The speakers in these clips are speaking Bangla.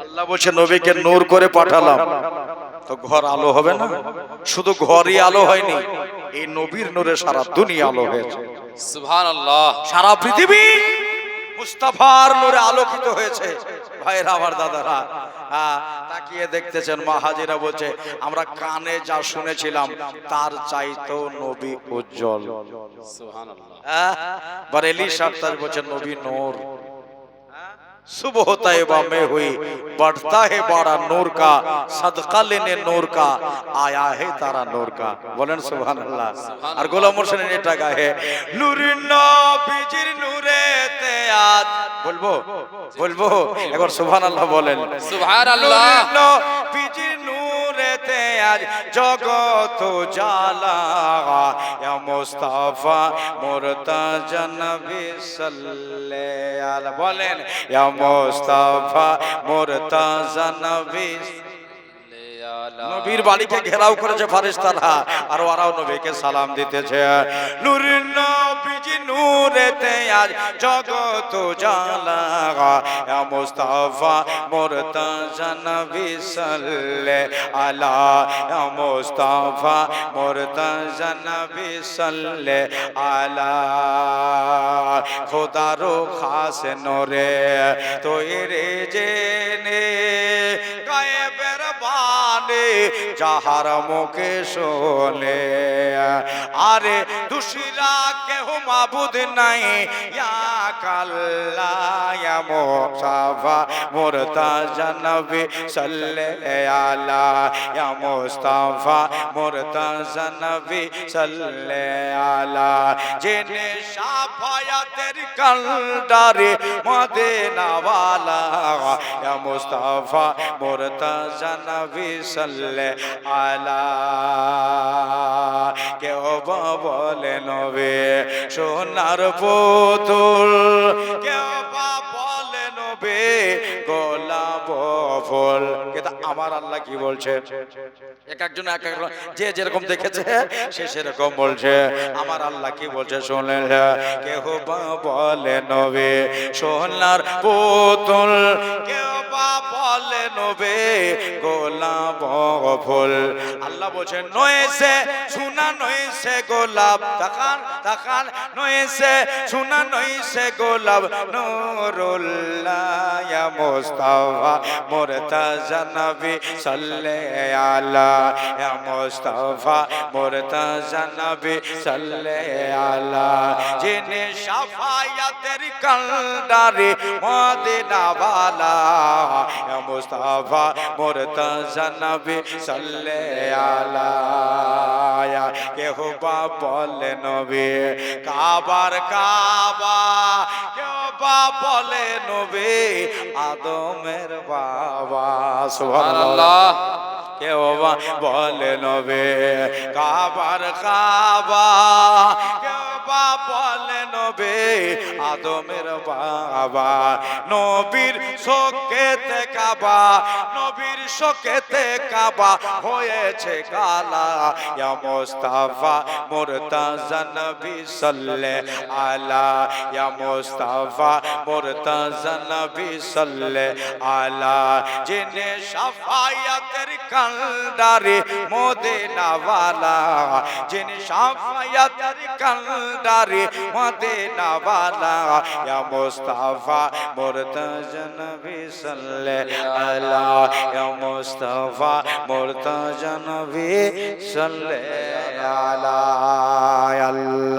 আল্লাহ বলছে নবীকে নূর করে পাঠালাম, তো ঘর আলো হবে না? শুধু ঘরই আলো হয়নি, এই নবীর নূরে সারা দুনিয়া আলো হয়েছে। সুবহানাল্লাহ। সারা পৃথিবী মুস্তাফার নূরে আলোকিত হয়েছে। ভাইরা আমার দাদারা, তাকিয়ে দেখতেছেন মা হাজিরা বলছে আমরা কানে যা শুনেছিলাম তার চাইতেও নবী উজ্জ্বল। সুবহানাল্লাহ। বরেলি সাত্তার বলছে নবী নূর, सुबह तैयबा में हुई बढ़ता है बड़ा नूर का, सदका लेने नूर का आया है तारा नूर का। बोलें सुभान अल्लाह। और गोलाम मुर्शिद ने এটা গায়ে নূরের নবীজির নূরেতে আজ বলবো বলবো একবার সুবহানাল্লাহ বলেন। সুবহানাল্লাহ। নূরের নবীজির নূরেতে আজ জগত জালা, ইয়া মুস্তাফা মুরতাজা নবী সাল্লাল্লাহু আলাইহি বলেন ইয়া মুস্তাফা মুরতাজা নবী। নবীর বাড়িকে ঘেরাও করেছে ফেরেশতারা আর ওরাও নবীকে সালাম দিতেছে। নূরের নবীজি নূরেতে আজ জগত জালা, ইয়া মুস্তাফা মুরতাজা নবী সাল্লাল্লাহু আলাইহি, ইয়া মুস্তাফা মুরতাজা নবী সাল্লাল্লাহু আলাইহি। খোদারো খাস নূরে তৈরে জেনে গায়েবের বানে যাহার মুখে শোনে, আরে দুসরা কেহ মাবুদ নাই ইয়া কাল্লাহ, ইয়া মুস্তাফা মুরতাজা নবী সাল্লাল্লাহু আলাইহি, ইয়া মুস্তাফা মুরতাজা নবী সাল্লাল্লাহু আলাইহি। জেনে শাফায়াতের কান্ডারে মদিনা ওয়ালা, ইয়া মুস্তাফা মুরতাজা নবী সাল্লাল্লাহু আলাইহি। কেউ বলে নবী সোনার পুতুল, কেউ বলে নবী গোলাপ ফুল, কিন্তু আমার আল্লাহ কি বলছে? এক একজন এক এক যে যেরকম দেখেছে সে সেরকম বলছে। আমার আল্লাহ কি বলছে শুনলেন? কেউ বলে নবী সোনার পুতুল, কেউ বলে নবী গোলাপ ফুল। আল্লাহ বলছে নয়েছে সোনা নয়েছে গোলাপ, তাকান তাকান নয়েছে সোনা নয়েছে গোলাপ নূরুল্লাহ, ইয়া মুস্তাফা মুরতাজা নবী সাল্লাল্লাহু আলাইহি, ইয়া মুস্তাফা মুরতাজা নবী সাল্লাল্লাহু আলাইহি। যিনি শাফায়াতের কান্ডারে মদিনা ওয়ালা, ইয়া মুস্তাফা মুরতাজা নবী সাল্লাল্লাহু আলাইহি। কেহ বা বলে নবী কাবার কাবা, কেউ বা বলে নবী আদমের বাবা। সুবহানাল্লাহ। কেউ বা বলে নবী কাবার কাবা, কেউ বা বলে নবী আদমের বাবা। নবীর শোকেতে কাবা, নবীর শোকেতে কাবা হয়েছে কালা, ইয়া মুস্তাফা মুরতাজা নবী সাল্লাল্লাহু আলাইহি, ইয়া মুস্তাফা মুরতাজা নবী সাল্লাল্লাহু আলাইহি। যিনি শাফায়াতের কান্ডারে মদিনা ওয়ালা, যিনি শাফায়াতের কান্ডারে মদিনা ওয়ালা, ইয়া মুস্তাফা মুরতাজা নবী সাল্লাল্লাহু আলাইহি, ইয়া মুস্তাফা মুরতাজা নবী সাল্লাল্লাহু আলাইহি।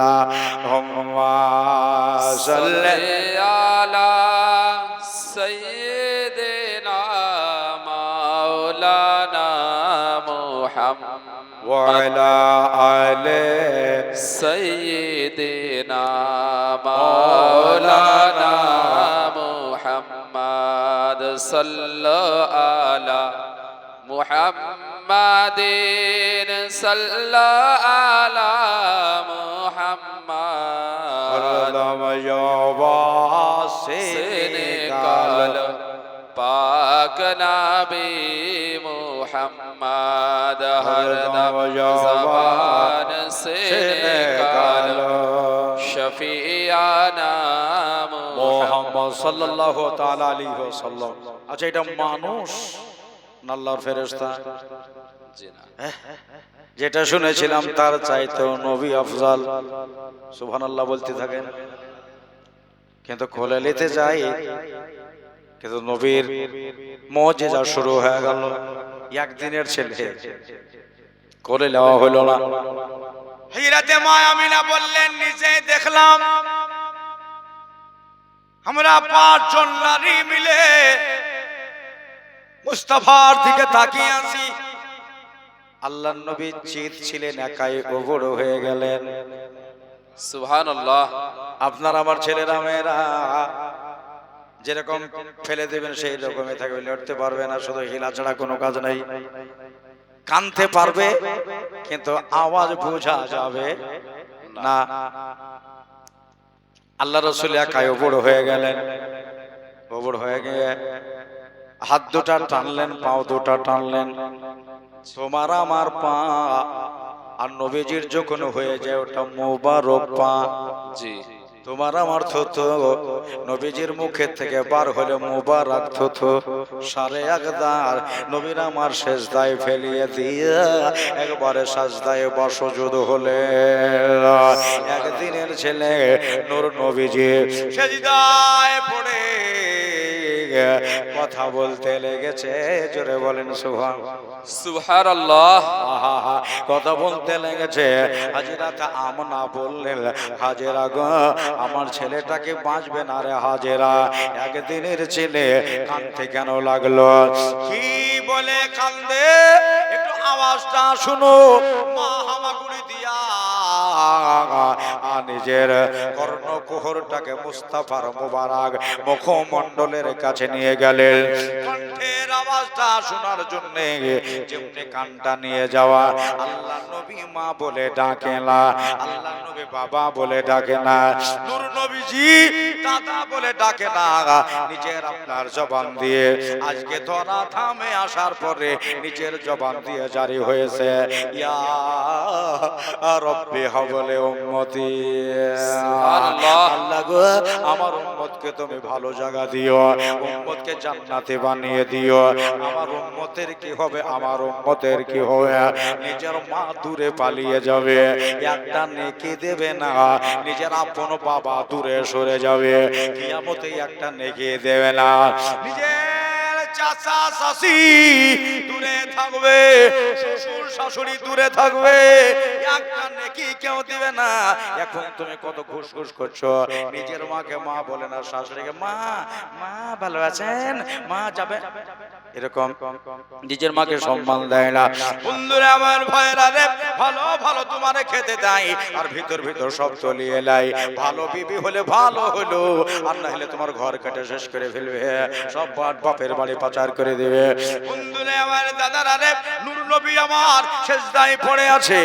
আল্লাহুম্মা সাল্লি আলা সাইয়্যিদিনা মাওলানা মুহাম্মদ ওয়া আলা আলি সাইয়্যিদিনা মাওলানা মুহাম্মদ সাল্লাল্লাহু আলা মুহাম্মাদিন সাল্লাল্লাহু আলা মুহাম্মদ সিনেকাল পাক নবী মুহাম্মদ হরদম জবান সিনেকাল শফিয়ানা মুহাম্মদ সাল্লাল্লাহু তাআলা আলাইহি ওয়াসাল্লাম। আচ্ছা এটা মানুষ না আল্লাহর ফেরেশতা? জি না। যেটা শুনেছিলাম তার চাইতেও নবী আফজাল, সুবহানাল্লাহ বলতে থাকেন। কিন্তু কোলে নিতে যাই, কিন্তু নবীর মুজিজা শুরু হয়ে গেল। একদিনের ছেলে কোলে নেওয়া হলো না। হযরতে মা আমিনা বললেন, নিজে দেখলাম আমরা 5 জন নারী মিলে মুস্তাফার দিকে তাকিয়ে আছি। আল্লাহর নবী চিত ছিলেন, একাই ওবড় হয়ে গেলেন। সুবহানাল্লাহ। আপনার আমার ছেলেরা মেয়েরা যেরকম ফেলে দেবেন সেই রকমই থাকবে, লড়তে পারবে না, শুধু হিলা ছাড়া কোনো কাজ নাই। কানতে পারবে কিন্তু আওয়াজ বোঝা যাবে না। আল্লাহ রাসূল একাই ওবড় হয়ে গেলেন। ওবড় হয়ে গিয়ে হাত দুটা টানলেন, পাও দুটা টানলেন। তোমার আমার পা আর নবীজির যখন হয়ে যায় ওটা মোবারক পা। জি। তোমার আমার থুথু নবীজির মুখের থেকে বার হলে মোবারক থুথু সারে একদার নবীর আমার সেজদায় ফেলিয়ে দিয়ে একবারে সাজদায় বসজুদ হলে। একদিনের ছেলে নূর নবীজি সেজদায় পড়ে কথা বলতে লেগেছে। জোরে বলেন সুবহানাল্লাহ। সুবহানাল্লাহ। আহা, কথা বলতে লেগেছে। হাজেরাতে আমনা বললেন, হাজেরা গো আমার ছেলেটাকে বাঁচবে না রে হাজেরা। একদিনের ছেলে কাঁদতে কেন লাগলো? কি বলে কান্দে একটু আওয়াজটা শুনো। মা হামাগুড়ি দিয়া নিজের কর্ণকুহরটাকে মুস্তাফার মুবারক মুখমণ্ডলের কাছে নিয়ে গেলেন। কণ্ঠের আওয়াজটা শোনার জন্য যেমনি কানটা নিয়ে যাওয়া। আল্লাহ নবী মা বলে ডাকে না, আল্লাহ নবী বাবা বলে ডাকে না, নূর নবীজি দাদা বলে ডাকে না। নিজের আপনার জবান দিয়ে আজকে ধরা থামে আসার পরে নিজের জবান দিয়ে জারি হয়েছে, ইয়া রব্বি হাবলে উম্মতি। সুবহানাল্লাহ। আল্লাহ গো আমার উম্মতকে তুমি ভালো জায়গা দিও, উম্মতকে জান্নাতে বানিয়ে দিও। আমার উম্মতের কি হবে? আমার উম্মতের কি হবে? নিজের মা দূরে পালিয়ে যাবে, একটা নেকি দেবে না। নিজের আপন বাবা দূরে সরে যাবে, কিয়ামতে একটা নেকি দেবে না। নিজের চাচা চাচি দূরে থাকবে, শ্বশুর শাশুড়ি দূরে থাকবে, একটা নেকি কেউ দিবে না। এখন তুমি কত ঘুষ ঘুষ করছো। নিজের মাকে মা বলে না, শাশুড়িকে মা, মা ভালো আছেন, মা যাবে, এরকম নিজের মাকে সম্মান দেয় না। বন্ধুরা আমার ভাইরা রে, ভালো ভালো তোমারে খেতে দেয় আর ভিতর ভিতর সব তলিয়ে লাই। ভালো বিবি হলে ভালো হলো, আর না হলে তোমার ঘর কেটে শেষ করে ফেলবে, সব বাপের বাড়ি পাচার করে দেবে। বন্ধুরা আমার দাদারা রে, নূর নবী আমার সেজদায় পড়ে আছে।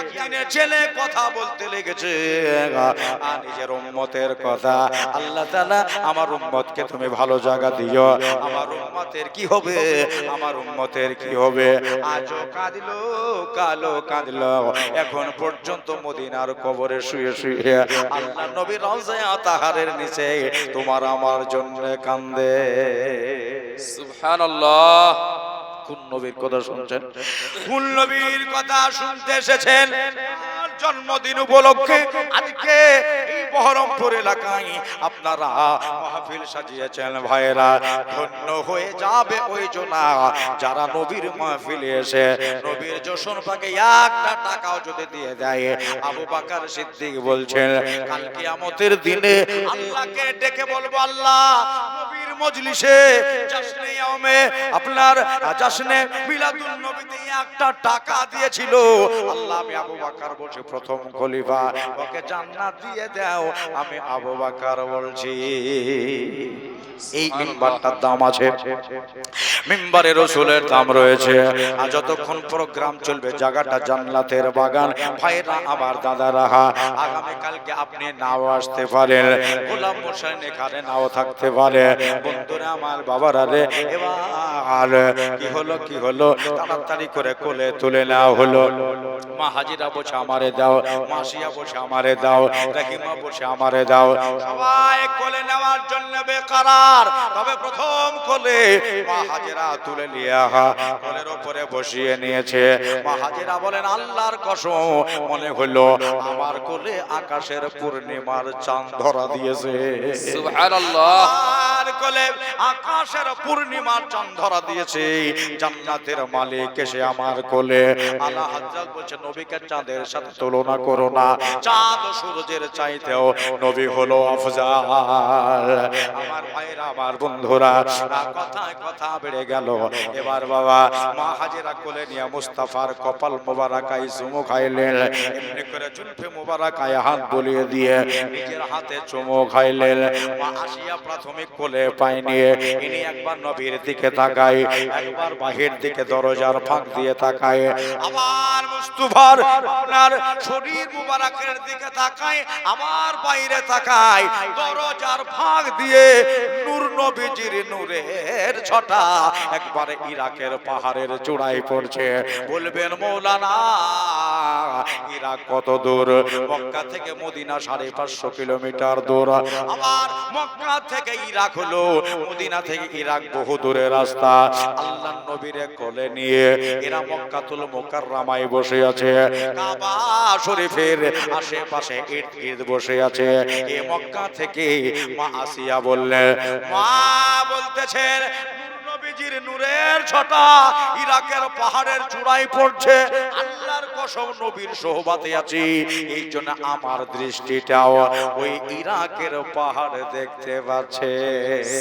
একদিনের ছেলে কথা বলতে লেগেছে আর নিজের উম্মতের কথা। আল্লাহ তাআলা আমার উম্মতকে তুমি ভালো জায়গা দিও। আমার উম্মতের কি হবে? আমার উম্মতের কি হবে? আজও কাঁদলো, কালো কাঁদলো, এখন পর্যন্ত মদিনার কবরে শুয়ে শুয়ে আল্লাহ নবী রওজায়ে তাহারের নিচে তোমার আমার জন্য কান্দে। সুবহানাল্লাহ। কোন নবীর কথা শুনছেন? কোন নবীর কথা শুনতে এসেছেন? জন্মদিন উপলক্ষে আজকে এই বহরমপুর এলাকায় আপনারা মাহফিল সাজিয়েছেন। ভাইরা ধন্য হয়ে যাবে ওই জনা যারা নবীর মাহফিলে এসে নবীর জশন পাকে একটা টাকাও যদি দিয়ে দেয়। আবু বকর সিদ্দিক বলছেন, কাল কিয়ামতের দিনে আল্লাহকে ডেকে বলবো, আল্লাহ নবীর মজলিসে জশ্নে ইয়াউমে আপনার জশ্নে মিলাদুন নবীতে একটা টাকা দিয়েছিল, আল্লাহ আমি আবু বকর বলছি প্রথম খলিফা, ওকে জান্নাত দিয়ে দাও। আমি আবু বকর বলছি। এই মিম্বারটার দাম আছে, মিম্বারে রাসূলের দাম রয়েছে। আর যতক্ষণ প্রোগ্রাম চলবে জায়গাটা জান্নাতের বাগান। ভাইরা আমার দাদারা, আগামী কালকে আপনি নাও আসতে পারেন, গোলাম হোসেন এখানে নাও থাকতে পারে। বন্ধুরা আমার বাবারা রে, এবার আর কি হলো তাড়াতাড়ি করে কোলে তুলে নেওয়া হলো। মা হাজিরা বসে আমারে দাও, মাসিয়া বসে আমারে দাও, রহিমা বসে আমারে দাও, সবাই কোলে নেওয়ার জন্য বেকারার। তবে প্রথম কোলে মা হাজিরা তুলে নিয়ে কোলের উপরে বসিয়ে নিয়েছে। মা হাজিরা বলেন আল্লাহর কসম মনে হলো আমার কোলে আকাশের পূর্ণিমার চাঁদ ধরা দিয়েছে। সুবহানাল্লাহ। আমার কোলে আকাশের পূর্ণিমার চাঁদ ধরা দিয়েছে। জান্নাতের মালিক এসে আমার কোলে। আল্লাহ হযরত বলেন নবীকে চাঁদের সাথে তুলনা করো না, চাঁদ ও সূর্যের চাইতেও নবী হলো আফজাল। আমার ভাইরা, আমার বন্ধুরা, কথায় কথা বেড়ে গেল। এবার বাবা মা হাজেরা কোলে নিয়ে মুস্তাফার কপাল মোবারকায় চুমু খাইলেন। এমনি করে জুলফে মোবারকায় হাত বুলিয়ে দিয়ে নিজের হাতে চুমু খাইলেন। মা আসিয়া প্রাথমিক কোলে পায়নি। ইনি একবার নবীর দিকে তাকায়, একবার বাহির দিকে দরজার ফাঁক দিয়ে তাকায়, আবার মুস্তাফার আপনার শরীর মোবারকের দিকে তাকায়, আবার বাইরে তাকায়। দরজার ফাঁক দিয়ে নূর নবীজির নূরের ছটা একবারে ইরাকের পাহাড়ের চূড়ায় পড়ছে। বলবেন মৌলানা ইরাক কত দূর? মক্কা থেকে মদিনা 550 কিলোমিটার দূর। আবার মক্কা থেকে ইরাক হলো, মদিনা থেকে ইরাক বহু দূরের রাস্তা। আল্লাহর নবীরে কোলে নিয়ে এরা মক্কাতুল মুকাররমায় বসে আছে। কাবা শরীফের আশেপাশে ইট ইট বসে আছে। এই মক্কা থেকে মা আসিয়া বললেন, মা বলতেছেন নবীজির নূরের ছটা ইরাকের পাহাড়ের চূড়ায় পড়ছে। আল্লাহর কসম নবীর সোহবাতে আছি, এই জন্য আমার দৃষ্টিটাও ওই ইরাকের পাহাড় দেখতে পাচ্ছে।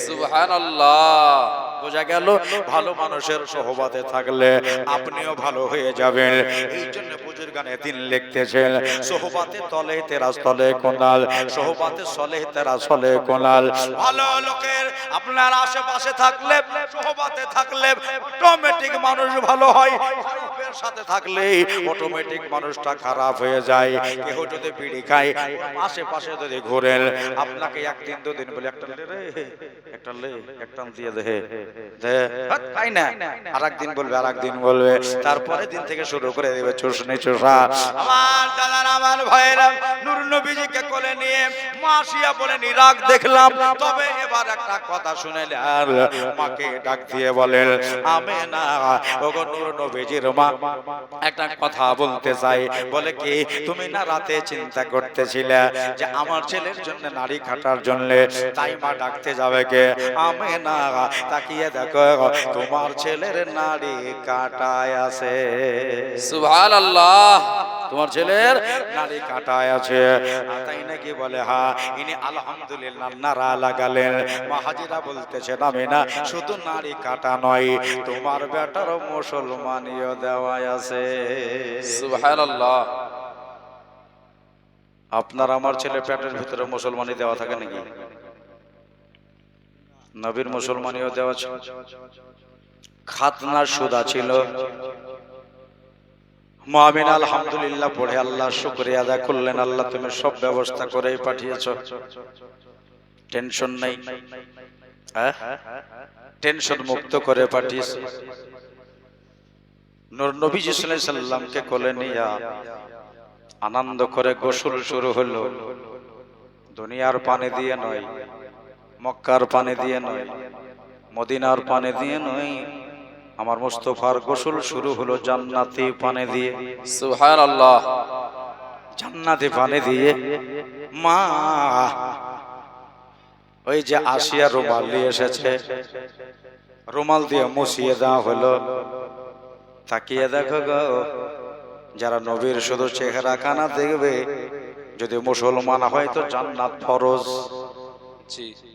সুবহানাল্লাহ। বোঝা গেল ভালো মানুষের সোহবাতে থাকলে আপনিও ভালো হয়ে যাবেন। এই জন্য বুজুর্গানে দিন লিখতেছেন, সোহবাতে তলে তেরা তলে কোনাল, সোহবাতে সলে তেরা সলে কোনাল। ভালো লোকের আপনার আশেপাশে থাকলে, সোহবাতে থাকলে অটোমেটিক মানুষ ভালো হয়। খারাপের সাথে থাকলে অটোমেটিক মানুষটা খারাপ হয়ে যায়। কেউ যদি বিড়ি খায়, আশেপাশে যদি ঘোরেন, আপনাকে একদিন দুদিন বলে একটা লে রে, একটা লে, একটা দিয়ে দে দে, তাই না? আরেকদিন বলবে, আরেকদিন বলবে, তারপরে দিন থেকে শুরু করে দেবে চুষনি চুষা। আমার দাদারা, আমার ভাইরা, নূর নবীজিকে কোলে নিয়ে মাসিয়া বলেন ইরাক দেখলাম। তবে এবার একটা কথা শুনেলে আর মাকে ডাক দিয়ে বলেন, আমেনা ওগো নূর নবীজির মা, একটা কথা বলতে চাই। বলে কি, তুমি না রাতে চিন্তা করতেছিলে যে আমার ছেলের জন্য নারী কাটার জন্য, তাই মা ডাকতে যাবে কে? আমেনা তাকিয়ে দেখো তোমার ছেলের নারী কাটায় আছে। সুবহানাল্লাহ। তোমার ছেলের নারী কাটায় আছে। তাই নাকি? বলে হ্যাঁ। ইনি আলহামদুলিল্লাহ নারা লাগালেন। মা হাজিরা বলতেছে, আমেনা শুধু নারী কাটা নয়, তোমার বেটার মুসলমানিও দেওয়া আছে। সুবহানাল্লাহ। আপনার আমার ছেলে পেটের ভিতরে মুসলমানি দেওয়া থাকে নাকি? নবীর মুসলমানিও দেওয়া ছিল। খাতনার সুদা ছিল। মুমিন আলহামদুলিল্লাহ পড়ে আল্লাহ শুকরিয়া আদায় করলেন, আল্লাহ তুমি সব ব্যবস্থা করেই পাঠিয়েছো, টেনশন নাই, টেনশন মুক্ত করে পাঠিয়েছো। নূর নবীজি সাল্লাল্লাহু আলাইহি সাল্লামকে কোলে নিয়ে আনন্দ করে গোসল শুরু হলো। দুনিয়ার পানি দিয়ে নয়, মক্কার পানি দিয়ে নয়, মদিনার পানি দিয়ে নয়, আমার মুস্তাফার গোসল শুরু হলো জান্নাতি পানি দিয়ে। সুবহানাল্লাহ। জান্নাতি পানি দিয়ে মা ওই যে আসিয়া রুমাল নিয়ে এসেছে, রুমাল দিয়ে মুছিয়ে দেওয়া হলো। তাকিয়ে দেখো গো, যারা নবীর শুধু চেহারা খানা দেখবে, যদি মুসলমান হয় তো জান্নাত ফরজ,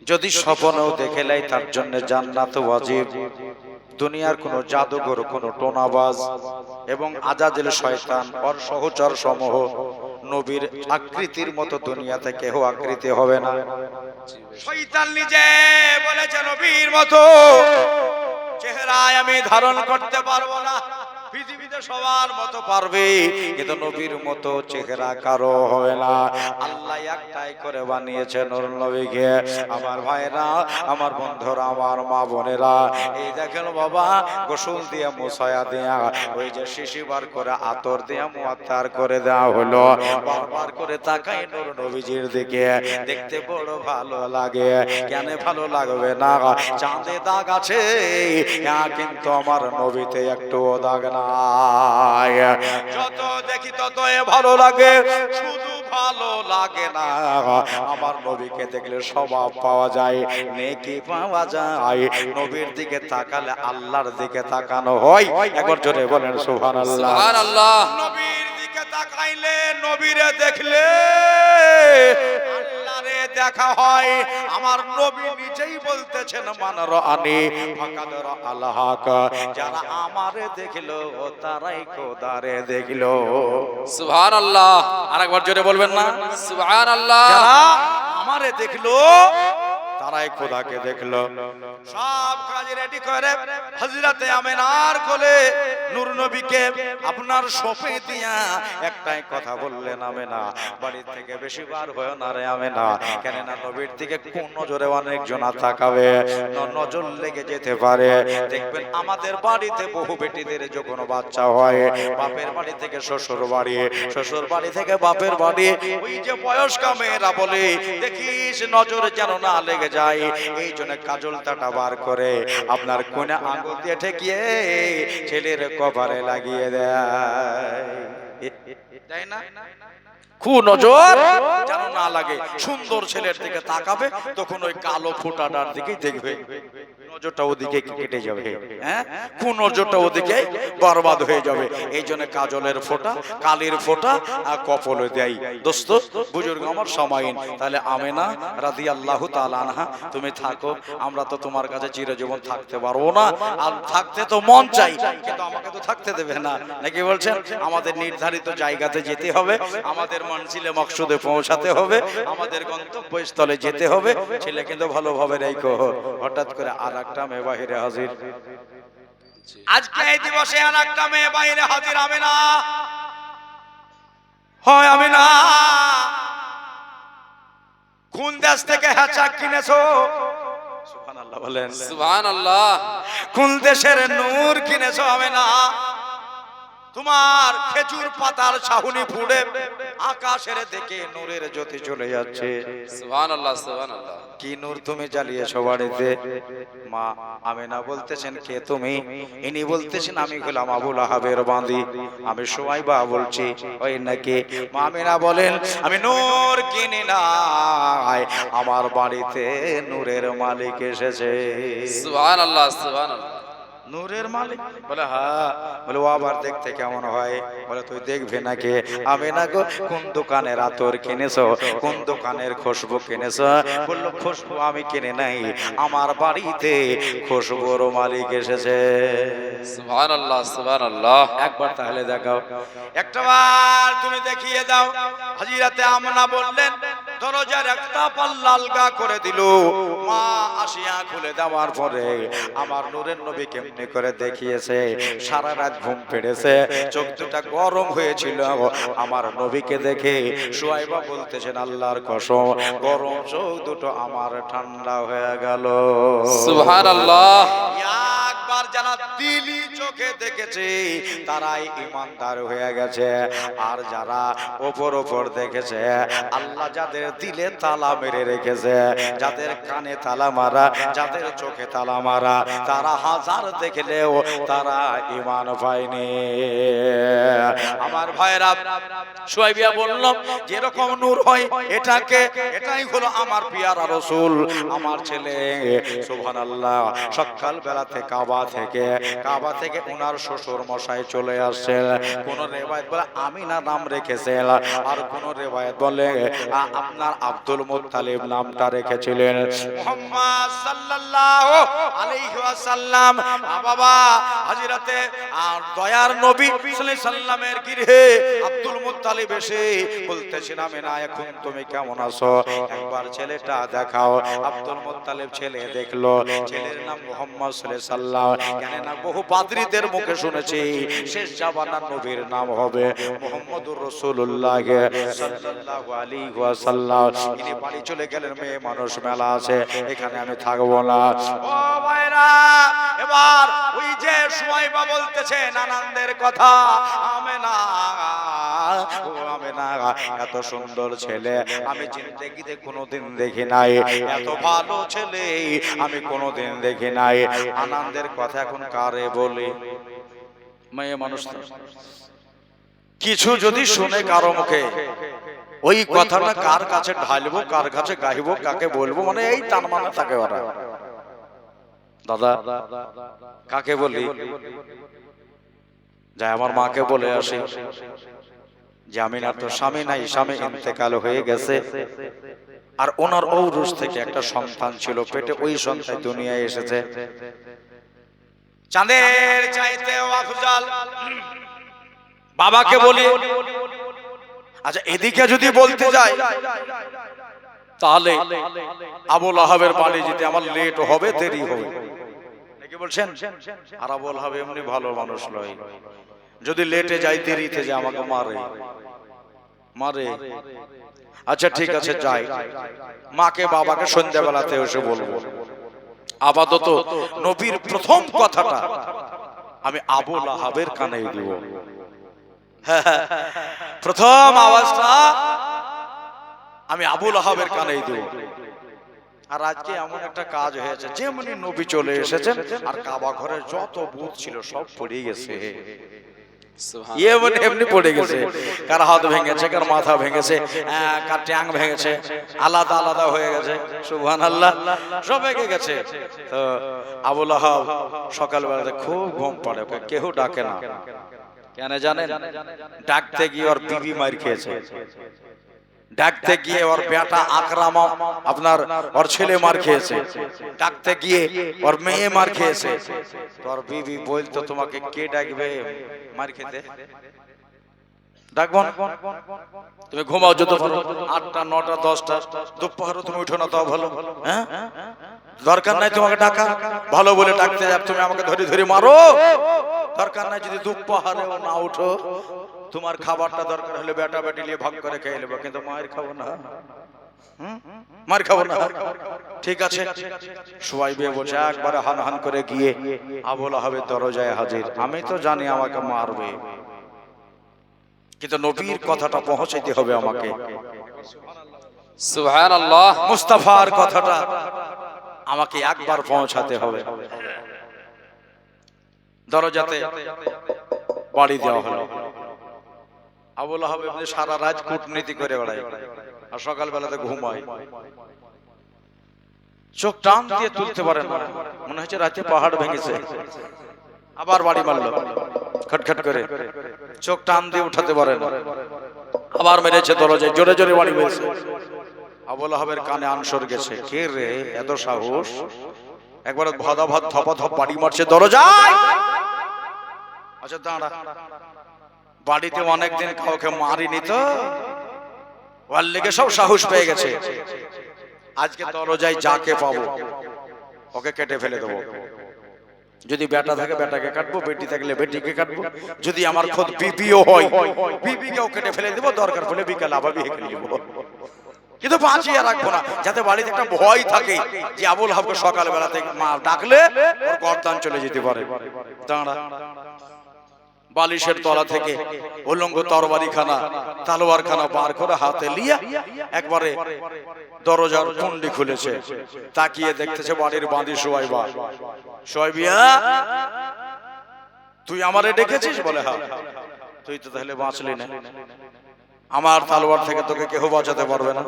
যদি স্বপ্নেও দেখে লাই তার জন্য জান্নাত ওয়াজিব। দুনিয়ার কোন জাদুঘর, কোন টোনাবাজ এবং আজাজিল শয়তান ওর সহচর সমূহ নবীর আকৃতির মতো দুনিয়াতে কেউ আকৃতি হবে না। শয়তান নিজে বলেছে নবীর মতো চেহারা আমি ধারণ করতে পারবো না, পৃথিবীতে দিতে সবার মতো পারবে, কিন্তু নবীর মতো চেহারা কারো হবে না। আল্লাহ একটাই করে বানিয়েছে নূর নবীকে। আমার ভাইরা, আমার বন্ধুরা, আমার মা বোনেরা, এই দেখেন বাবা, গোসল দিয়ে মুছায়া দিয়া, ওই যে শিশিবার করে আতর দিয়া মুআত্তার করে দেওয়া হলো। বারবার করে তাকাই নূর নবীজির দিকে, দেখতে বড় ভালো লাগে। কেন ভালো লাগবে না? চাঁদে দাগ আছে, কিন্তু আমার নবীতে একটু দাগ নাই। যত দেখি তত ভালো লাগে, শুধু ভালো লাগে না, আমার নবীকে দেখলে স্বভাব পাওয়া যায়, নেকি পাওয়া যায়। নবীর দিকে তাকালে আল্লাহর দিকে তাকানো হয়। একবার জোরে বলেন সুবহানাল্লাহ। সুবহানাল্লাহ। নবীর দিকে তাকাইলে, নবীরে দেখলে আল্লাহরে দেখা হয়। আমার নবী নিজেই বলতেছেন, মান রাআনি ফাকাদ রাআল হক, যারা আমারে দেখলো তারাই খোদারে দেখলো। সুবহানাল্লাহ। আরেকবার জোরে বলবেন না? সুবহানাল্লাহ। যারা আমারে দেখলো তারাই খোদাকে দেখলো। সব কাজ রেডি করে হযরতে আমিনার কোলে নূর নবীকে আপনার শোপে দিয়া একটাই কথা বললেন, আমিনা বাড়ি থেকে বেশি বার হয় না রে আমিনা, কেন না নবীর দিকে কোন নজরে অনেকজন তাকাবে, নজর লেগে যেতে পারে। দেখবেন আমাদের বাড়িতে বহু বেটিদের যখন বাচ্চা হয়, বাপের বাড়ি থেকে শ্বশুর বাড়ি, শ্বশুর বাড়ি থেকে বাপের বাড়ি, ওই যে বয়স্কা মেয়েরা বলে, দেখিস নজর যেন না লেগে যায়, এই জন্য কাজলটা বার করে আপনার কোণে আঙুল দিয়ে ঠেকিয়ে ছেলের কপালে লাগিয়ে দেয়, তাই না? খুব নজর যেন না লাগে। সুন্দর ছেলের দিকে তাকাবে, তখন ওই কালো ফোঁটাটার দিকেই দেখবে, নজরটা ওদিকে কেটে যাবে, হ্যাঁ, কোন নজরটা ওদিকে বরবাদ হয়ে যাবে। এই জন্য কাজলের ফোঁটা, কালির ফোঁটা আর কপালে দেয়। দোস্ত বুজুর্গ আমার সময়ন, তাহলে আমেনা রাদিয়াল্লাহু তাআলা আনহা, তুমি থাকো, আমরা তো তোমার কাছে চিরজীবন থাকতে পারবো না, আর থাকতে তো মন চাই, কিন্তু আমাকে তো থাকতে দেবে না, নাকি বলছেন? আমাদের নির্ধারিত জায়গাতে যেতে হবে, আমাদের মনজিলে মকসুদে পৌঁছাতে হবে, আমাদের গন্তব্যস্থলে যেতে হবে। ছেলে কিন্তু ভালোভাবে রেখো। হঠাৎ করে আর একটা মেয়ে বাহিরে হাজির। আজকে এই দিবসে আর একটা মেয়ে বাহিরে হাজির। আমিনা, হয় আমিনা, কোন দেশ থেকে হ্যাচা কিনেছো? সুবহানাল্লাহ বলেন। সুবহানাল্লাহ। কোন দেশের নূর কিনেছো আমিনা? তোমার খেজুর পাতার ছাউনি ফুড়ে আকাশের দিকে নূরের জ্যোতি চলে যাচ্ছে। সুবহানাল্লাহ। সুবহানাল্লাহ। কি নূর তুমি জ্বালিয়েছো বাড়িতে? মা আমিনা বলতেছেন, কে তুমি? ইনি বলতেছেন, আমি হলাম আবুল আহাবের বাঁধি, আমি সুয়াইবা বলছি। ওই নাকি? মা আমিনা বলেন, আমি নূর কিনি নাই, আমার বাড়িতে নূরের মালিক এসেছে। সুবহানাল্লাহ। সুবহানাল্লাহ। নূরের মালিক? বলে হ্যাঁ। বলে ও আবার দেখতে কেমন হয়? বলে তুই দেখবি নাকি? আমি না গো, কোন দোকানের আতর কিনেছো, কোন দোকানের খুশবু কিনেছো? বললো খুশবু আমি কিনে নাই, আমার বাড়িতে খুশবুর মালিক এসেছে। সুবহানাল্লাহ। সুবহানাল্লাহ। একবার তাহলে দেখাও, একটাবার তুমি দেখিয়ে দাও। হযরতে আমিনা বললেন, দরজার একটা পাল্লা আলগা করে দিল। মা আসিয়া খুলে দেওয়ার পরে আমার নূরের নবী কেমনে করে দেখিয়েছে, সারা রাত ঘুম পেড়েছে, চোখ দুটা গরম হয়েছিল। আমার নবীকে দেখে সুয়াইবা বলতেছেন, আল্লাহর কসম, গরম চোখ দুটো আমার ঠান্ডা হয়ে গেল। সুবহানাল্লাহ। একবার যারা দিলি চোখে দেখেছে তারাই ইমানদার হয়ে গেছে, আর যারা ওপর ওপর দেখেছে, আল্লাহ যাদের দিলে তালা মেরে রেখেছে, যাদের কানে তালা মারা, যাদের চোখে তালা মারা, তারা হাজার দেখলেও তারা ঈমান পায়নি। আমার ভাইরা, সুয়াইবা বলল, যেরকম নূর হয় এটাকে, এটাই হলো আমার পিয়ারা রাসূল, আমার ছেলে। সুবহানাল্লাহ। সকাল বেলাতে কাবা থেকে ওনার শ্বশুর মশাই চলে আসছেন। কোন রিওয়ায়াত বলে আমিনা নাম রেখেছেন, আর কোন রিওয়ায়াত বলে আপনার আব্দুল মুত্তালিব নামটা রেখেছিলেন। মুহাম্মদ সাল্লাল্লাহু আলাইহি ওয়াসাল্লাম বাবা হাজিরাতে আর দয়ার নবী সাল্লাল্লাহু আলাইহি সাল্লামের গৃহে আব্দুল মুত্তালিব এসে বলতেছেন আমিনা এখন তুমি কেমন আছো, একবার ছেলেটা দেখাও। আব্দুল মুত্তালিব ছেলে দেখলো, ছেলের নাম মুহাম্মদ সাল্লাল্লাহু আলাইহি সাল্লাম। কেন না বহু পাদ্রীদের মুখে শুনেছি শেষ জামানার নবীর নাম হবে মুহাম্মদুর রাসূলুল্লাহ সাল্লাল্লাহু আলাইহি ওয়াসাল্লাম। ইনি বাড়ি চলে গেলেন, মেয়ে মানুষ মেলা আছে, এখানে আমি থাকবো না। ও ভাইরা, এবার ওই যে সুমাইবা বলতেছেন আনন্দের কথা, আমেনা ও আমেনা এত সুন্দর ছেলে আমি জিন্দেগিতে কোনোদিন দেখি নাই, এত ভালো ছেলে আমি কোনোদিন দেখি নাই। আনন্দের কথা এখন কারে বলি? মেয়ে মানুষ কিছু যদি শুনে কারো মুখে ওই কথাটা কার কাছে ঢালবো, কার কাছে গাইবো, কাকে বলবো, মানে এই তার মানে থাকে ওরা। দাদা কাকে বলি? যাই আমার মাকে বলে আসি যে আমিনার তো স্বামী নাই, স্বামী ইন্তেকাল হয়ে গেছে, আর ওনার ঔরস থেকে একটা সন্তান ছিল পেটে, ওই সন্তান দুনিয়ায় এসেছে চাঁদের চাইতে আফজাল। বাবাকে বলি। আচ্ছা এদিকে যদি বলতে যাই তাহলে আবুল আহাবের বাড়ি যেতে আমার লেট হবে, দেরি হবে, নাকি বলছেন? আর আবুল আহাব এমনি ভালো মানুষ নয়, যদি লেটে যাই দেরিতে যায় আমাকে মারে মারে। আচ্ছা ঠিক আছে যাই, মাকে বাবাকে সন্ধ্যাবেলাতে এসে বলবো। আপাতত নবীর প্রথম কথাটা আমি আবুল আহাবের কানে দিব। প্রথম আওয়াজটা আমি আবুল আহাবের কানে দিব। আর আজকে এমন একটা কাজ হয়েছে, যেমনি নবী চলে এসেছেন আর কাবা ঘরের যত বুত ছিল সব পড়ে গেছে, এমনি পড়ে গেছে। কার হাত ভেঙেছে, কার মাথা ভেঙেছে, কার ট্যাং ভেঙেছে, আলাদা আলাদা হয়ে গেছে। সুবহানাল্লাহ, সব ভেঙে গেছে। তো আবুল আহাব সকালবেলাতে খুব ঘুম পাড়ে, ওকে কেউ ডাকে না। কেন জানেন? ডাকতে গিয়ে ওর বিবি মার খেয়েছে, ডাকতে গিয়ে ওর বেটা আকরামা আপনার ওর ছেলে মার খেয়েছে, ডাকতে গিয়ে ওর মেয়ে মার খেয়েছে। তোর বিবি বলতো তোমাকে কে ডাকবে মার খেতে? ডাকবো না, তুমি ঘুমাও যত পারো, 8টা 9টা 10টা, দুপুরে তুমি উঠো না তাও ভালো। হ্যাঁ দরকার নাই তোমাকে ডাকা, ভালো বলে ডাকতে যাব, তুমি আমাকে ধরে ধরে মারো। দরকার নাই যদি দুপুরেও না উঠো, তোমার খাবারটা দরকার হলে বেটা বেটি নিয়ে ভাগ করে খেয়ে নেবো, কিন্তু মায়ের খাবো না, মার খাবো না। ঠিক আছে, সুয়াইবে বসে একবারে হান হান করে গিয়ে আবুল আহাবের দরজায় হাজির। আমি তো জানি আমাকে মারবে, কিন্তু নবীর কথাটা পৌঁছাইতে হবে আমাকে। সুবহানাল্লাহ, মুস্তাফার কথাটা আমাকে একবার পৌঁছাতে হবে। দরজাতে বাড়ি দেওয়া হলো। আবুল আহাব সারা রাত কূটনীতি করে বেড়ায় আর সকালবেলাতে ঘুমায়, চোখ টান দিয়ে তুলতে পারে না, মনে হচ্ছে রাতে পাহাড় ভেঙেছে। আবার বাড়ি মারলো খটখট করে, চোখ টান দিয়ে উঠাতে পারে না, আবার মেরেছে দরজায়, জোরে জোরে বাড়ি মেরেছে। আবুল আহাবের কানে আনসর গেছে, কে রে এত সাহস, একবার ভাদা ভাত ধপা ধপ বাড়ি মারছে দরজায়। আচ্ছা দাঁড়া, বাড়িতে অনেকদিন কাউকে মারিনি তো, ওর লেগে সব সাহস পেয়ে গেছে। আজকে দরজায় যাকে পাবো ওকে কেটে ফেলে দেবো। যদি বেটা থাকে বেটাকে কাটবো, বেটি থাকলে বেটিকে কাটবো, যদি আমার খোদ বিবিও হয় বিবিকেও কেটে ফেলে দেবো, দরকার পড়লে বিকাল আবার বিয়ে করে নেবো, কিন্তু বাঁচিয়ে রাখবো না, যাতে বাড়িতে একটা ভয় থাকে যে আবুল আহাবকে সকালবেলাতে মা ডাকলে ওর গর্দান চলে যেতে পারে। দাঁড়া, বালিশের তলা থেকে উলঙ্গ তরবারি খানা তালোয়ার খানা বার করে হাতে লিয়া একবারে দরজার কুন্ডি খুলেছে, তাকিয়ে দেখতেছে বাড়ির বাঁধি সুয়াইবা। সুয়াইবিয়া, তুই আমারে ডেকেছিস? বলে হ্যাঁ। তুই তো তাহলে বাঁচলি না, আমার তালোয়ার থেকে তোকে কেউ বাঁচাতে পারবে না।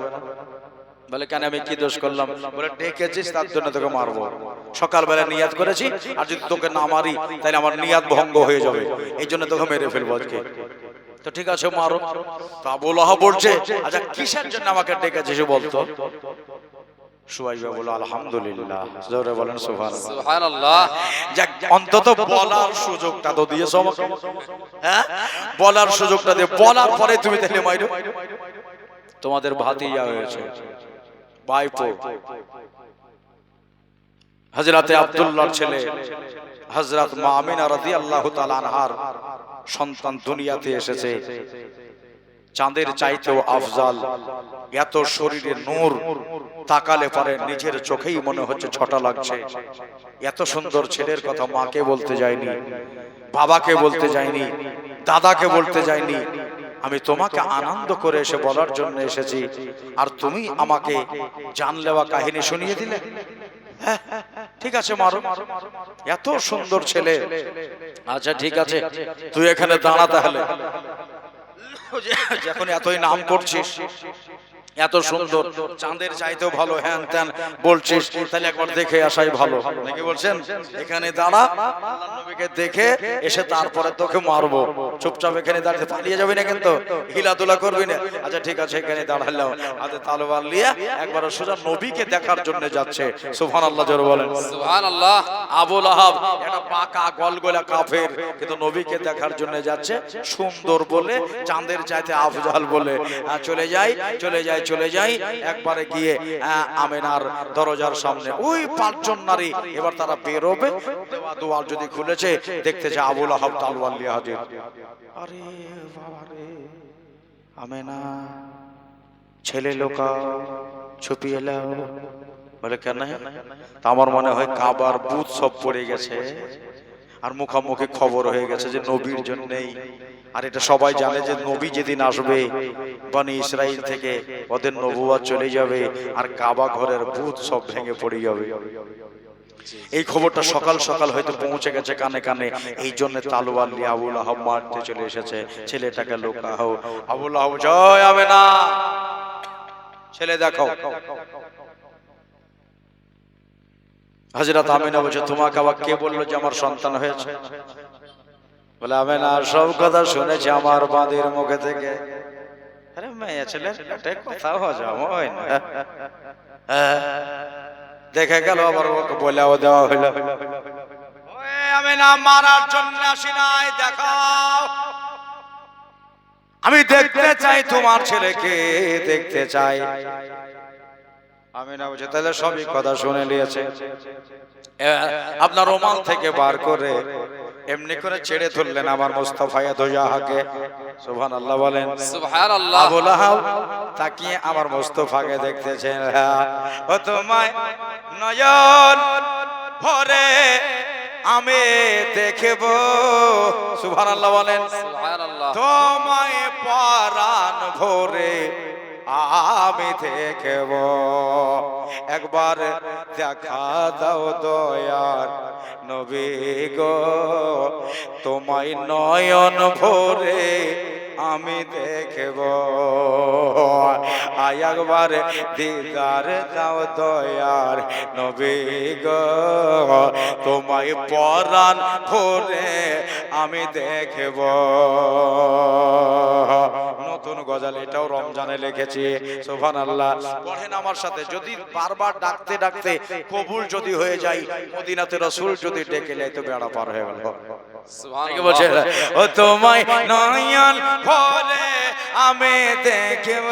বলে কেন, আমি কি দোষ করলাম? বলে ডেকেছিস তার জন্য তোকে মারবো, সকালবেলা নিয়াত করেছি, আর যদি তোকে না মারি তাহলে আমার নিয়াত ভঙ্গ হয়ে যাবে, এই জন্য তোকে মেরে ফেলবো আজকে। তো ঠিক আছে মারো। তা আবুল আহাব বলছে আচ্ছা কিসের জন্য আমাকে ডেকেছিস বলতো? সুয়াইবা বলো আলহামদুলিল্লাহ, জোরে বলেন সুবহানাল্লাহ। সুবহানাল্লাহ। যাক, অন্তত বলার সুযোগটা তো দিয়েছো আমাকে, হ্যাঁ বলার সুযোগটা দিয়ে, বলার পরে তুমি তাহলে মাইরো। তোমাদের ভাতিজা হয়েছে, ভাইপো, হযরতে আব্দুল্লাহর ছেলে হযরত মা আমিনা রাদিয়াল্লাহু তাআলা আনহার সন্তান দুনিয়াতে এসেছে। চাঁদের চাইতেও আফজাল, এত শরীরে নূর, তাকালে পরে নিজের চোখেই মনে হচ্ছে ছটা লাগছে। এত সুন্দর ছেলের কথা মাকে বলতে যায়নি, বাবাকে বলতে যায়নি, দাদাকে বলতে যায়নি, আমি তোমাকে আনন্দ করে এসে বলার জন্য এসেছি, আর তুমি আমাকে জানলেওয়া কাহিনী শুনিয়ে দিলে। হ্যাঁ, ঠিক আছে মারো, এত সুন্দর ছেলে। আচ্ছা ঠিক আছে, তুই এখানে দাঁড়া তাহলে, যখন এতই নাম করছিস, এত সুন্দর, চাঁদের চাইতেও ভালো, হ্যান ত্যান বলছিস, তাহলে একবার দেখে আসাই ভালো, নাকি বলছেন? এখানে দাঁড়া, আল্লাহর নবীকে দেখে এসে তারপরে তোকে মারবো। চুপচাপ এখানে দাঁড়িয়ে পালিয়ে যাবি না, কিন্তু হিলাদুলা করবি না। আচ্ছা ঠিক আছে, এখানে দাঁড়ালাম, হাতে তলোয়ার নিয়ে একবার সোজা নবীকে দেখার জন্য যাচ্ছে। সুবহানাল্লাহ, জোরে বলেন সুবহানাল্লাহ। আবু লাহাব এটা পাকা গলগলা কাফের, কিন্তু নবীকে দেখার জন্য যাচ্ছে, সুন্দর বলে, চাঁদের চাইতে আফজাল বলে। চলে যাই চলে যাই চলে যাই, একবারে গিয়ে আমিনার দরজার সামনে ওই পাঁচজন নারী, এবার তারা বেরোবে, দোয়াল যদি খুলেছে, দেখতেছে আবু লাহাব তলোয়ার নিয়ে হাজির। আরে বাবা রে, আমিনা ছেলে লোকা ছুপি এলাও, বলে কেন? আমার মনে হয় কাবার বুত সব পড়ে গেছে, আর মুখামুখি খবর হয়ে গেছে যে নবীর জন্যই। আর এটা সবাই জানে যে নবী যেদিন আসবে, বনি ইসরাইল থেকে ওদের নবুয়ত চলে যাবে, আর কাবা ঘরের বুত সব ভেঙে পড়ে যাবে। এই খবরটা সকাল সকাল হয়তো পৌঁছে গেছে কানে কানে, এই জন্য তালোয়ার নিয়ে আবু লাহাব মারতে চলে এসেছে। ছেলেটাকে লোকাও, আবু লাহাব জয় আমিনা, ছেলে দেখো। হযরত আমিনা বলছে, তোমাকে আবার কে বললো যে আমার সন্তান হয়েছে? বলে আমিনা সব কথা শুনেছি আমার বাঁধের মুখে থেকে। আরে মেয়ে ছেলে কথা হজম হয় না, দেখে গেল, আবার ওকে বলেও দেওয়া হলো। আমিনা মারার জন্য আসি নাই, দেখাও, আমি দেখতে চাই তোমার ছেলেকে, দেখতে চাই। আমিনা বলছে, তাহলে সবই কথা শুনে নিয়েছে। আপনার রুমাল থেকে বার করে এমনি করে ছেড়ে ধরলেন আমার মুস্তাফা দোজাহাকে। সুবহানাল্লাহ বলেন সুবহানাল্লাহ। আবু লাহাব তাকিয়ে আমার মুস্তাফাকে দেখতেছেন, ও তোমায় নয়ন ভরে আমি দেখব। সুবহানাল্লাহ বলেন সুবহানাল্লাহ। তোমায় পরাণ ভরে আমি দেখব। একবার দেখা দাও দয়ার নবী গো, তোমায় নয়ন ভরে আমি দেখব। একবার দিদার দাও দয়ার নবী গো, তোমায় পরাণ ভরে আমি দেখব। নতুন গজল, এটাও রমজানে লিখেছি। সুবহানাল্লাহ, পড়েন আমার সাথে। যদি বারবার ডাকতে ডাকতে কবুল যদি হয়ে যায়, মদিনাতে রাসূল যদি ডেকে নেয়, তো বেড়া পার হয়ে গেল। সুবহানাল্লাহ। ও তোমায় নয়ন ভরে আমি দেখব,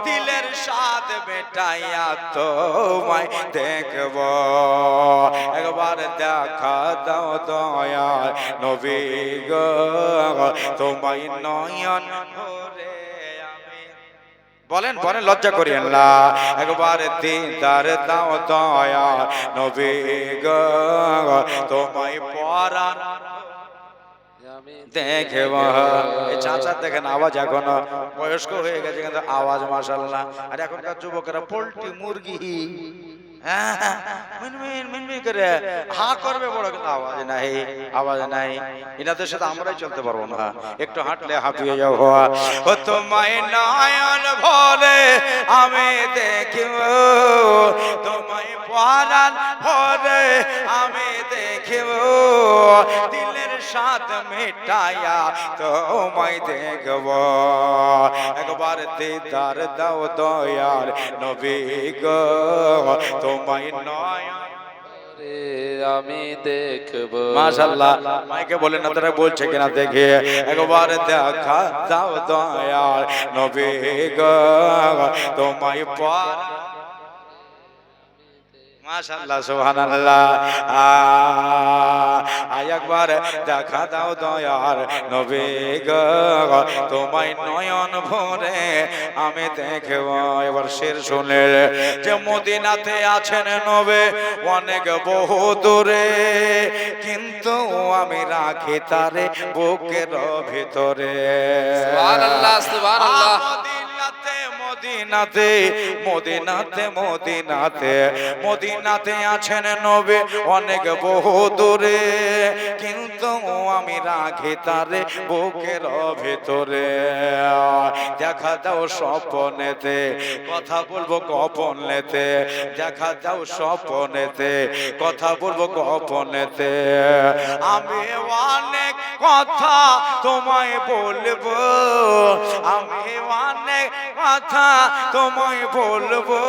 দিলের স্বাদ মেটাইয়া তোমায় দেখব। একবার দেখা দাও দয়ার নবী গো, তোমায় নয়ন ভরে আমি। বলেন বলেন, লজ্জা করিয়েন না। একবার দিদার দাও দয়ার নবী গো, তোমায় পরাণ দেখব। এই চাচার দেখেন আওয়াজ এখনো বয়স্ক হয়ে গেছে, কিন্তু আওয়াজ মাশাআল্লাহ। আর এখনকার যুবকেরা পোল্ট্রি মুরগি মিনমিন করে হা করবে বড়, কিন্তু আওয়াজ নাই, আওয়াজ নাই। এনাদের সাথে আমরাই চলতে পারবো না, একটু হাঁটলে হাঁপিয়ে যাবো। ও তোমায় নয়ন ভরে আমি দেখব, তোমায় পরাণ ভরে আমি দেখব, দিলের সাদ মেটায়া তোমায় দেখব একবার দিদার দাও দয়ার নবী গো তোমায় নয়ন রে আমি দেখবো মাশাআল্লাহ মাইকে বলেন না তারা বলছে কিনা দেখে একবার দেখা দাও দয়ার নবী গো তোমায় পার মাশাআল্লাহ সুবহানাল্লাহ একবার দেখা দাও দয়ার নবী গো তোমায় নয়ন ভরে আমি দেখব এবার শের শুনে যে মদিনাতে আছেন নবী অনেক বহু দূরে কিন্তু আমি রাখি তারে বুকের ভিতরে সুবহানাল্লাহ সুবহানাল্লাহ মদিনাতে মদিনাতে মদিনাতে মদিনাতে আছেন নবী অনেক বহু দূরে কিন্তু আমি রাখি তারে বুকের ভিতরে দেখা দাও স্বপ্নেতে কথা বলবো গোপনেতে দেখা দাও স্বপ্নেতে কথা বলবো গোপনেতে আমি অনেক কথা তোমায় বলবো আমি অনেক কথা তোমায় বলবো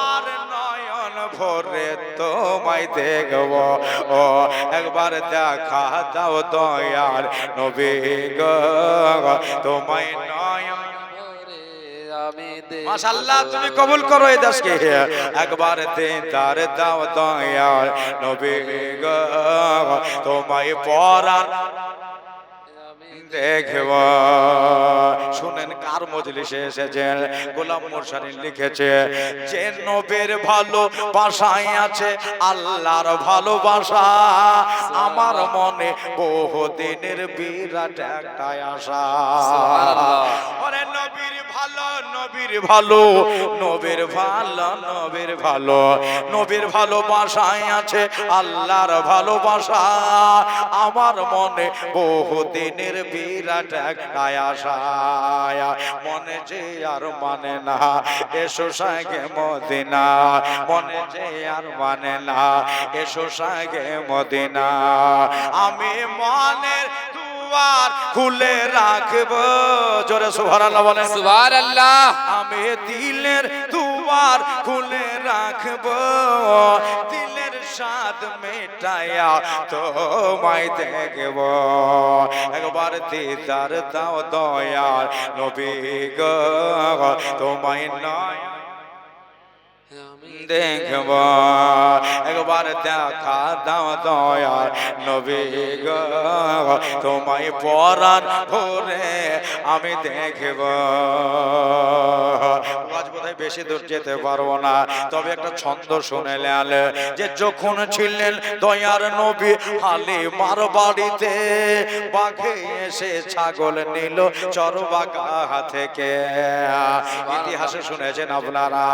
আর নয়ন ভরে তোমায় দেখব ও একবার দেখা দাও দয়ার নবী গো তোমায় নয়ন আমি মাশাআল্লাহ তুমি কবুল করো এই দাসকে একবার দিদার দাও দয়ার নবী গো তোমায় পরার দেখব শুনেন কার মজলিসে এসেছেন গোলাম মুরসালিন লিখেছে যে নবীর ভালোবাসায় আছে আল্লাহর ভালোবাসা আমার মনে বহুদিনের বিরাট একটা আশা ওরে নবীর ভালো নবীর ভালো নবীর ভালো নবীর ভালো নবীর ভালোবাসায় আছে আল্লাহর ভালোবাসা আমার মনে বহুদিনের বিরাট একটা আশা মনে যে আর মানে না এসো সাগে মদিনা মনে যে আর মানে না এসো সাগে মদিনা আমি মনের দুয়ার খুলে রাখবো জোরে সুবহানাল্লাহ বলেন সুবহানাল্লাহ আমি দিলের দুয়ার খুলে রাখবো দিলের স্বাদ মেটায়া তোমায় দেখব একবার দিদার দাও দয়ার নবী গো তোমায় নয় দেখব একবার দেখা দাও দয়ার নবী গো তোমায় পরাণ ভরে আমি দেখব আজ বোধহয় বেশি দূর যেতে পারবো না তবে একটা ছন্দ শুনে নেলে যে যখন ছিলেন দয়ার নবী হালিমার বাড়িতে বাঘে এসে ছাগল নিল চরবাগা থেকে ইতিহাসে শুনেছেন আপনারা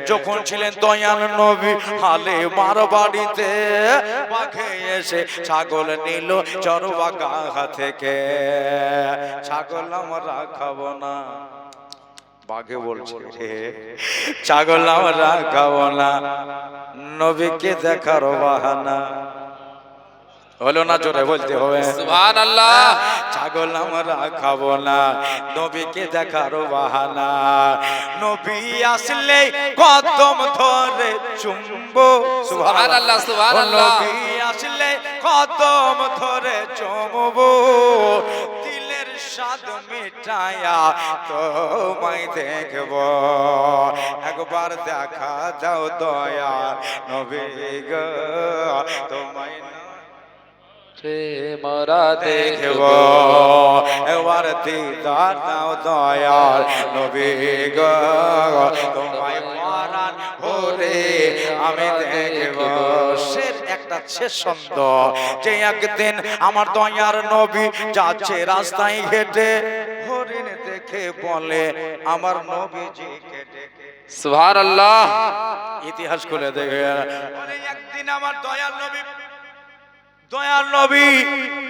যখন ছিলেন দয়াল নবী হালিমার বাড়িতে বাঘে এসে ছাগল নিল চরবাগা থেকে ছাগল আমরা খাবো না বাঘে বলছে ছাগল আমরা খাবো না নবীকে দেখার বাহানা হলো না জোরে বলতে হবে সুবহানাল্লাহ ছাগল আমরা খাবো না নবীকে দেখার বাহানা নবী আসলে কদম ধরে চুমবো সুবহানাল্লাহ সুবহানাল্লাহ নবী আসলে কদম ধরে চুমবো দিলের স্বাদ মিটায়া তোমায় দেখব একবার দেখা দাও দয়া নবী গো তোমায় মোরা দেখব একবার দিদার দাও দয়ার নবী গো তোমায় পরাণ ভরে আমি দেখব শের একটা শেষ ছন্দ যে একদিন আমার দয়ার নবী যাচ্ছে রাস্তায় হেঁটে হরিণ দেখে বলে আমার নবীজিকে ডেকে সুবহানাল্লাহ ইতিহাস খুলে দেখে একদিন আমার দয়ার নবী দয়ার নবী,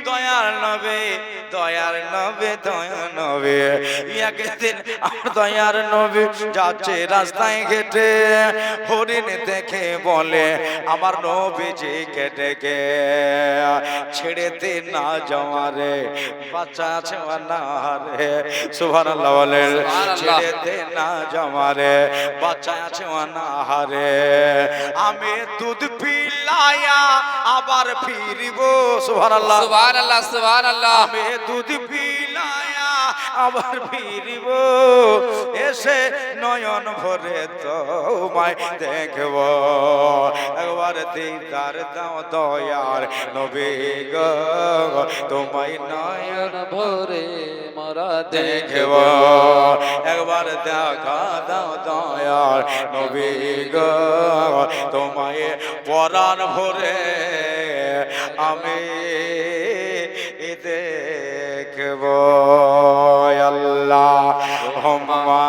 দয়ার নবী, দয়ার নবী, দয়ার নবী। একদিন আমার দয়ার নবী যাচ্ছে রাস্তায় ঘেটে, হরিণ দেখে বলে আমার নবীজিকে ডেকে, ছেড়েতে না যাওয়ারে বাচ্চা আছে না রে। সুবহানাল্লাহ বলেন, ছেড়েতে না যাওয়ারে বাচ্চা আছে না রে। আমি দুধ পিলায়া আবার ফিরিব। সুবহানাল্লাহ, সুবহানাল্লাহ, সুবহানাল্লাহ। আমি দুধ পিলায়া আবার ফিরিব, এসে নয়ন ভরে তোমায় দেখব। একবার দিদার দাও দয়ার নবী গো, তোমায় নয়ন ভরে মোরা দেখব। একবার দেখা দাও দয়ার নবী গো, তোমায় পরাণ ভরে আমি দেখব। আল্লাহুম্মা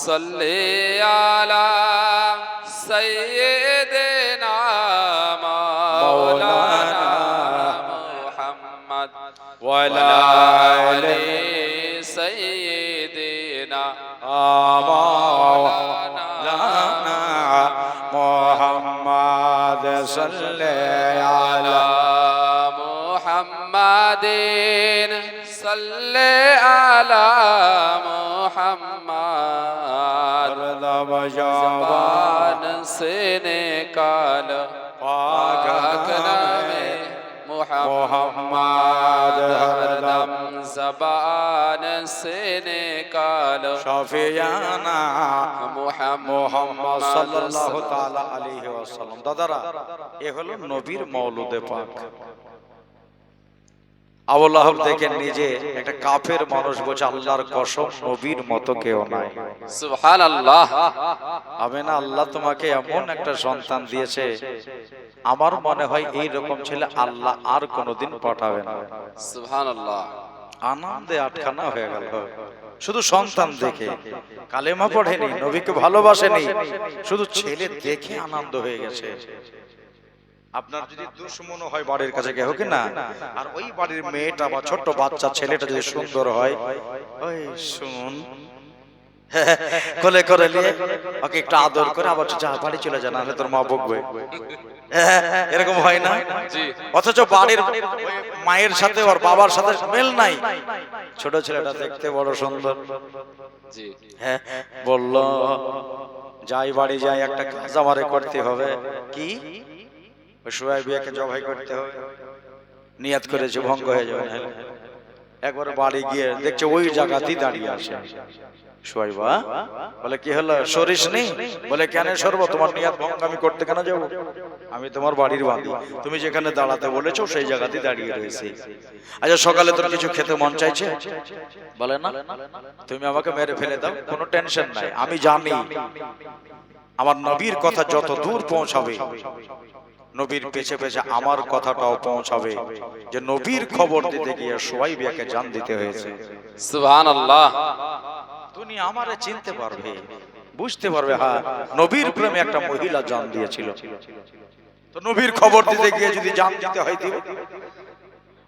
সাল্লি আলা সাইয়্যিদিনা মাওলানা মুহাম্মদ ওয়া আলা আলি সাইয়্যিদিনা মাওলানা মুহাম্মদ সাল্লাল্লাহু আলা মুহাম্মাদিন সাল্লি আলা মুহাম্মদ জবান से निकाल पाक नामे मुहम्मद हरदम जबान से निकाल শফিয়ানা मुहम्मद সাল্লাল্লাহু তাআলা আলাইহি ওয়াসাল্লাম। দাদারা, এ হলো নবীর মওলুদে পাক। আবু লাহাব দেখেন নিজে একটা কাফের মানুষ বলছে আল্লাহর কসম নবীর মতো কেউ নাই। সুবহানাল্লাহ। আমিনা, আল্লাহ তোমাকে এমন একটা সন্তান দিয়েছে, আমার মনে হয় এই রকম ছেলে আল্লাহ আর কোনোদিন পাঠাবে না। সুবহানাল্লাহ। আনন্দে আটখানা হয়ে গেল শুধু সন্তান দেখে। কালেমা পড়েনি, নবীকে ভালোবাসেনি, শুধু ছেলে দেখে আনন্দ হয়ে গেছে। আপনার যদি দুশ্মন হয় বাড়ির কাছে কেউ কি না, আর ওই বাড়ির মেয়েটা বা ছোট্ট বাচ্চা ছেলেটা যদি সুন্দর হয়, ওই শুন কোলে করে নিয়ে ওকে একটু আদর করে আবার যা বাড়ি চলে যা, নাহলে তোর মা বকবে, এরকম হয় না? অথচ বাড়ির মায়ের সাথে ওর বাবার সাথে মেল নাই। ছোট ছেলেটা দেখতে বড় সুন্দর, হ্যাঁ বলল যাই বাড়ি যাই একটা কাজ আমারে করতে হবে। কি? সুয়াইবিয়াকে জবাই করতে হবে, নিয়াত করেছে, ভঙ্গ হয়ে যাবে। একবার বাড়ি গিয়ে দেখছে ওই জায়গাতেই দাঁড়িয়ে আছে সুয়াইবা। বলে কি হলো, সরিস নেই? বলে কেন সরব, তোমার নিয়াত ভঙ্গ আমি করতে কেন যাবো? আমি তোমার বাড়ির বাঁধি, তুমি যেখানে দাঁড়াতে বলেছো সেই জায়গাতেই দাঁড়িয়ে রয়েছি। আচ্ছা সকালে তোর কিছু খেতে মন চাইছে? বলে না, তুমি আমাকে মেরে ফেলে দাও, কোনো টেনশন নাই। আমি জানি আমার নবীর কথা যত দূর পৌঁছাবে, নবীর পেছে পেছে আমার কথাটাও পৌঁছাবে, যে নবীর খবর দিতে গিয়ে সুয়াইবিয়াকে জান দিতে হয়েছে। সুবহানাল্লাহ। তুমি আমারে চিনতে পারবে, বুঝতে পারবে, হ্যাঁ নবীর প্রেমে একটা মহিলা জান দিয়েছিল। তো নবীর খবর দিতে গিয়ে যদি জান দিতে হয় দিও।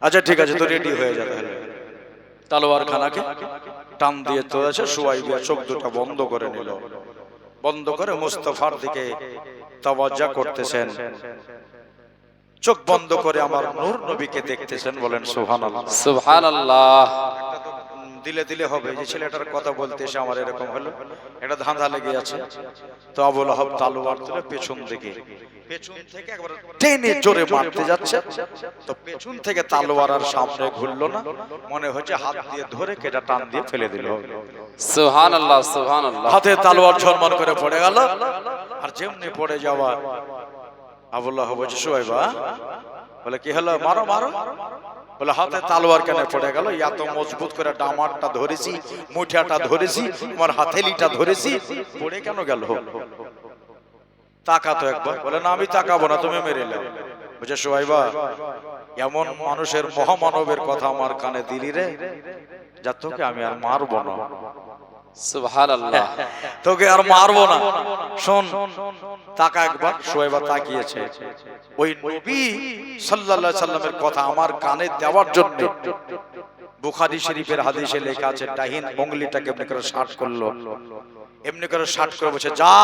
আচ্ছা ঠিক আছে, তো রেডি হয়ে যাবে। তালোয়ার খানাকে টান দিয়ে তোলেছে, সুয়াইবিয়া চোখ দুটো বন্ধ করে নিল। বন্ধ করে মুস্তাফার দিকে তাওয়াজ্জুহ করতেছেন, চোখ বন্ধ করে আমার নূর নবীকে দেখতেছেন। বলেন সুবহানাল্লাহ। সুবহানাল্লাহ। দিলে দিলে হবে, যে ছেলেটার কথা বলতে এসে আমার এরকম হলো, এটা ধাঁধা লেগে আছে। তো আবু লাহাব তালোয়ার তুলে পেছন থেকে একবার টেনে জোরে মারতে যাচ্ছে, তো পেছন থেকে তালোয়ার আর সামনে ঘুরলো না, মনে হচ্ছে হাত দিয়ে ধরে কেটে টান দিয়ে ফেলে দিল। সুবহানাল্লাহ, সুবহানাল্লাহ। হাতে তালোয়ার ঝরমর করে পড়ে গেল, আর যেমনি পড়ে যাওয়া আবু লাহাব বলছে সুয়াইবা, বলে কি হলো, মারো মারো। বলে হাতে তালোয়ার কেন পড়ে গেল? এত মজবুত করে ডামারটা ধরেছি, মুঠিয়াটা ধরেছি, আমার হাতেলিটা ধরেছি, পড়ে কেন গেল? তাকাতো একবার। বলে না আমি তাকাবো না, তুমি মেরে নাও। বুঝে সুয়াইবা, এমন মানুষের মহামানবের কথা আমার কানে দিলি রে, যা তোকে আমি আর মারবো না। সুবহানাল্লাহ। তোকে আর মারবো না। শোন, তাকা একবার। শোয়েবা তাকিয়েছে। ওই নবী সাল্লাল্লাহু আলাইহি সাল্লামের কথা আমার কানে দেওয়ার জন্য বুখারী শরীফের হাদিসে লেখা আছে, ডাহিন উঙ্গলিটাকে এমনি করে শার্ট করলো, এমনি করে শার্ট করে বসে, যা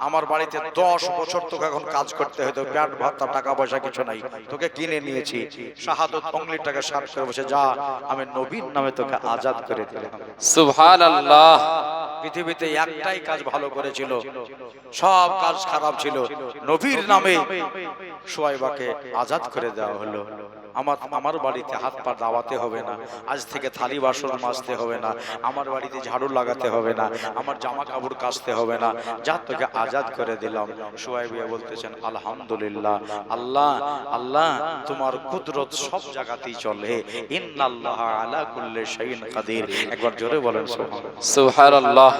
আমার বাড়িতে 10 বছর তোকে এখন কাজ করতে হতো, পেট ভাতা টাকা পয়সা কিছু নাই, তোকে কিনে নিয়েছি, শাহাদত উঙ্গলিটাকে শার্ট করে বসে, যা আমি নবীর নামে তোকে আজাদ করে দিলাম। সুবহানাল্লাহ। পৃথিবীতে একটাই কাজ ভালো করেছিল, সব কাজ খারাপ ছিল, নবীর নামে শোয়েবাকে আজাদ করে দেওয়া হলো। আমার বাড়িতে হাত পা দাওয়াতে হবে না, আজ থেকে থালি বাসন মাজতে হবে না, আমার বাড়িতে ঝাড়ু লাগাতে হবে না, আমার জামা কাপড় কাচতে হবে না, যা তোকে আজাদ করে দিলাম। শোয়েবা বলতেছেন, আলহামদুলিল্লাহ, আল্লাহ আল্লাহ তোমার কুদরত সব জায়গাতেই চলে, ইন্নাল্লাহা আলা কুল্লি শাইইন কাদির। একবার জোরে বলেন সুবহানাল্লাহ। সুবহানাল্লাহ।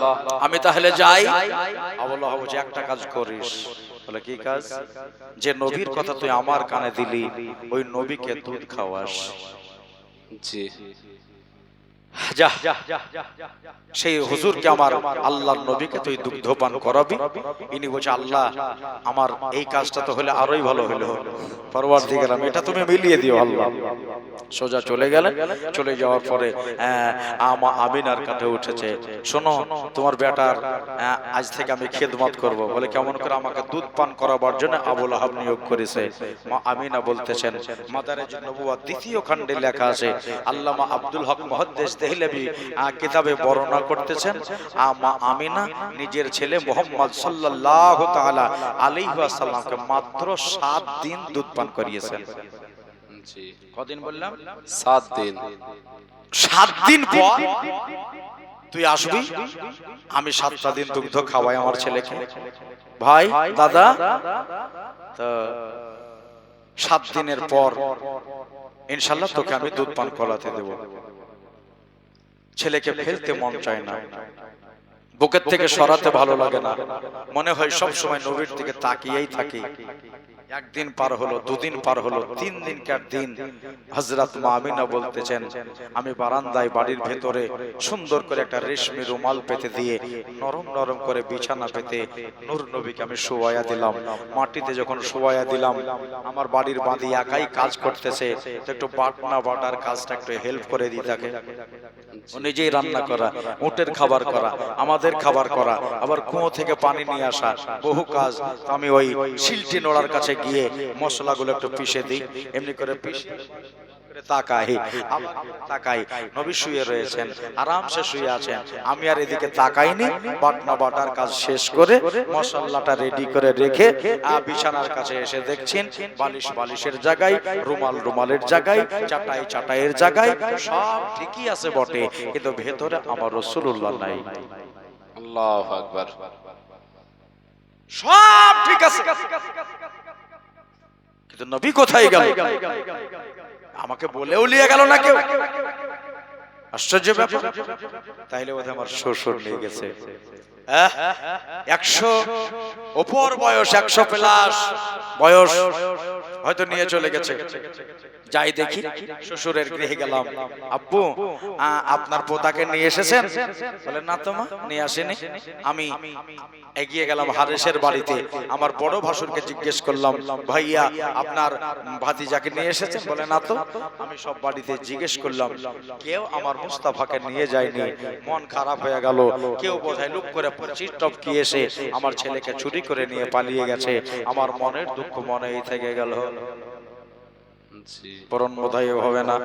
আমি তাহলে যাই। আল্লাহ বলছে, একটা কাজ করিস। বলে, কি কাজ? যে নবীর কথা তুই আমার কানে দিলি, ওই নবীকে দুধ খাওয়াস। জি। যা, সেই হুজুরকে, আমার আল্লাহর নবীকে তুই দুগ্ধ পান করাবি। ইনি বলছে, আল্লাহ আমার এই কাজটা তো হলে আরোই ভালো হলো, পরওয়ারদিগার এটা তুমি মিলিয়ে দিও আল্লাহ। সোজা চলে গেলেন। চলে যাওয়ার পরে আমিনার কাছে উঠেছে, শোনো তোমার বেটার আজ থেকে আমি খেদমত করব। বলে, কেমন করে? আমাকে দুধ পান করাবার জন্য আবু লাহাব নিয়োগ করেছে। মা আমিনা বলতেছেন, মাদারেজ নবুওয়াত দ্বিতীয় খণ্ডে লেখা আছে, আল্লামা আব্দুল হক মুহাদ্দিস দেহলভী কিতাবে বর্ণনা করতেছেন, মা আমিনা নিজের ছেলে মুহাম্মদ সাল্লাল্লাহু তাআলা আলাইহি ওয়াসাল্লামকে মাত্র 7 দিন দুধ পান করিয়েছেন। জি। কদিন বললাম? 7 দিন। 7 দিন পর তুই আসবি, আমি 7টা দিন দুগ্ধ খাওয়াই আমার ছেলেকে। ভাই, দাদা, তো 7 দিনের পর ইনশাআল্লাহ তোকে আমি দুধ পান করাতে দেব। ছেলেকে ফেলতে মন চায় না, বুকের থেকে সরাতে ভালো লাগে না, মনে হয় সব সময় নবীর দিকে তাকিয়েই থাকি। একদিন পার হলো, দুদিন পার হলো, 3 দিনকার দিন হযরত মা আমিনা বলতেছেন, আমি বারান্দায় বাড়ির ভেতরে সুন্দর করে একটা রেশমি রুমাল পেতে দিয়ে নরম নরম করে বিছানা পেতে নূর নবীকে আমি শোয়ায়া দিলাম। মাটিতে যখন শোয়ায়া দিলাম, আমার বাড়ির বাঁধি একাই কাজ করতেছে, তো একটু বাটনা বাটার কাজটা একটু হেল্প করে দিই তাকে। ও নিজেই রান্না করা, উটের খাবার করা, আমাদের খাবার করা, আবার কুয়ো থেকে পানি নিয়ে আসা, বহু কাজ। আমি ওই শিলটি নোড়ার কাছে গিয়ে মশলাগুলো একটু পিষে দিই, এমনি করে পিষে তাকাই, নবী শুয়ে রয়েছেন, আরামসে শুয়ে আছেন। আমি আর এদিকে তাকাইনি, বাটনা বাটার কাজ শেষ করে মশলাটা রেডি করে রেখে বিছানার কাছে এসে দেখছেন, বালিশ বালিশের জায়গায়, রুমাল রুমালের জায়গায়, চাটাই চাটাইয়ের জায়গায়, সব ঠিকই আছে বটে, কিন্তু ভেতরে আমার রাসূলুল্লাহ নাই। আল্লাহু আকবার। সব ঠিক আছে, কিন্তু নবী কোথায় গেল? আমাকে বলেও নিয়ে গেল না কেউ। আশ্চর্য ব্যাপার। তাইলে বোধহয় আমার শ্বশুর নিয়ে গেছে। 100 ওপর বয়স, 100 প্লাস বয়স, হয়তো নিয়ে চলে গেছে। যাই দেখি, শ্বশুরের গৃহে গেলাম। আব্বু, আপনার পোতাকে নিয়ে এসেছেন? বলে, না তো মা, নিয়ে আসেনি। আমি এগিয়ে গেলাম হারেসের বাড়িতে, আমার বড় ভাসুরকে জিজ্ঞেস করলাম, ভাইয়া আপনার ভাতিজাকে নিয়ে এসেছেন? বলে, না তো। আমি সব বাড়িতে জিজ্ঞেস করলাম, কেউ আমার মুস্তাফাকে নিয়ে যায়নি। মন খারাপ হয়ে গেল। কেউ বোধহয় লুক করে 25 টপকি এসে আমার ছেলেকে চুরি করে নিয়ে পালিয়ে গেছে। আমার মনের দুঃখ মনেই থেকে গেল। পরম বোধহয় হবে না।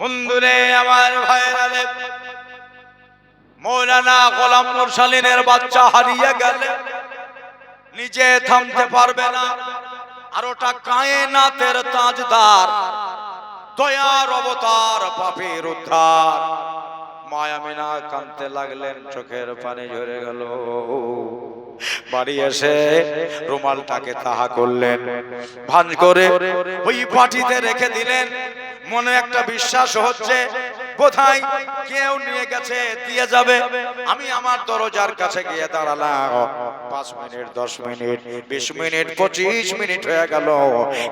বন্ধুরে আমার ভাইরা, মৌলানা গোলাম মুরসালিনের বাচ্চা হারিয়ে গেলে নিজে থামতে পারবে না, আর ওটা কায়নাতের তাজদার, দয়ার অবতার, পাপের উদ্ধার। মা আমিনা কাঁদতে লাগলেন, চোখের পানি ঝরে গেল। বাড়ি এসে রুমালটাকে তাহা করলেন, ভাঁজ করে ওই বাটিতে রেখে দিলেন। মনে একটা বিশ্বাস হচ্ছে, কোথায় কেউ নিয়ে গেছে দিয়ে যাবে। আমি আমার দরজার কাছে গিয়ে দাঁড়ালাম। 5 মিনিট, 10 মিনিট, 20 মিনিট, 25 মিনিট হয়ে গেল,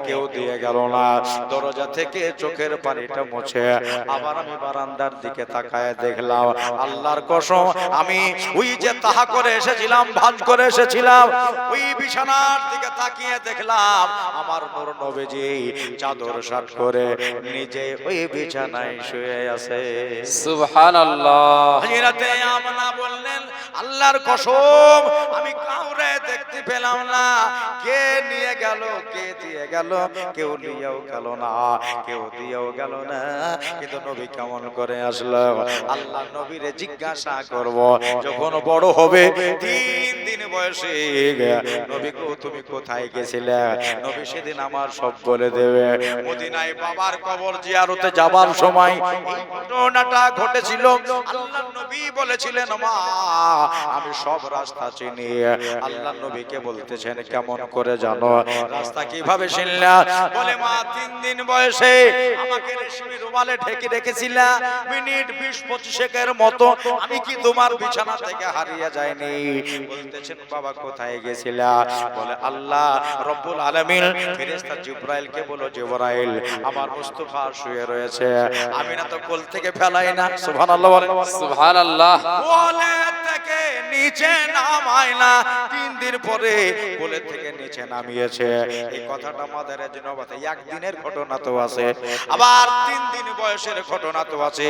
কেউ দিয়ে গেল না। দরজা থেকে চোখের পানিটা মুছে আবার আমি বারান্দার দিকে তাকায় দেখলাম, আল্লাহর কসম, আমি ওই যে তাহা করে এসেছিলাম, ভাঁজ করে এসেছিলাম, ওই বিছানার দিকে তাকিয়ে দেখলাম আমার নূর নবীজি চাদর শাট করে নিজে ওই বিছানায় শুয়ে আছে। সুবহানাল্লাহ। হযরতে আমনা বললেন, আল্লাহর কসম, আমি কাউরে দেখতে পেলাম না, কে নিয়ে গেল, কে দিয়ে গেল, কেউ নিয়েও গেল না, কেউ দিয়েও গেল না, কিন্তু নবী কেমন করে আসলো? আল্লাহ নবীরে জিজ্ঞাসা করব যখন বড় হবে, 3 দিন বয়সে, নবী গো তুমি কোথায় গেছিলে? নবী সেদিন আমার সব বলে দেবে। মদিনায় বাবার কবর জিয়ারতে যাবার সময় এই ঘটনাটা ঘটেছিল। আল্লাহ নবী বলেছিলেন, মা আমি সব রাস্তা চিনি। আল্লাহ নবীকে বলতেছেন, কেমন করে জানো? রাস্তা কিভাবে চিনলা? বলে, মা 3 দিন বয়সে আমাকে রেশমি রুমালে ঢেকে রেখেছিলা, মিনিট 20-25 এর মতো আমি কি তোমার বিছানা থেকে হারিয়ে যাইনি? বলতেছেন, বাবা কোথায় গেছিলা? বলে, আল্লাহ রব্বুল আলামিন ফেরেশতা জিবরাইলকে বলো, জিবরাইল আমার মুস্তাফা শুয়ে রয়েছে, আমি না তো কোল থেকে ফেলাই না। সুবহানাল্লাহ বলেন। সুবহানাল্লাহ। কোলে থেকে নিচে নামায় না, 3 দিন পরে কোলে থেকে নিচে নামিয়েছে। এই কথাটা আমাদের জন্য একদিনের ঘটনা তো আছে, আবার 3 দিন বয়সের ঘটনা তো আছে।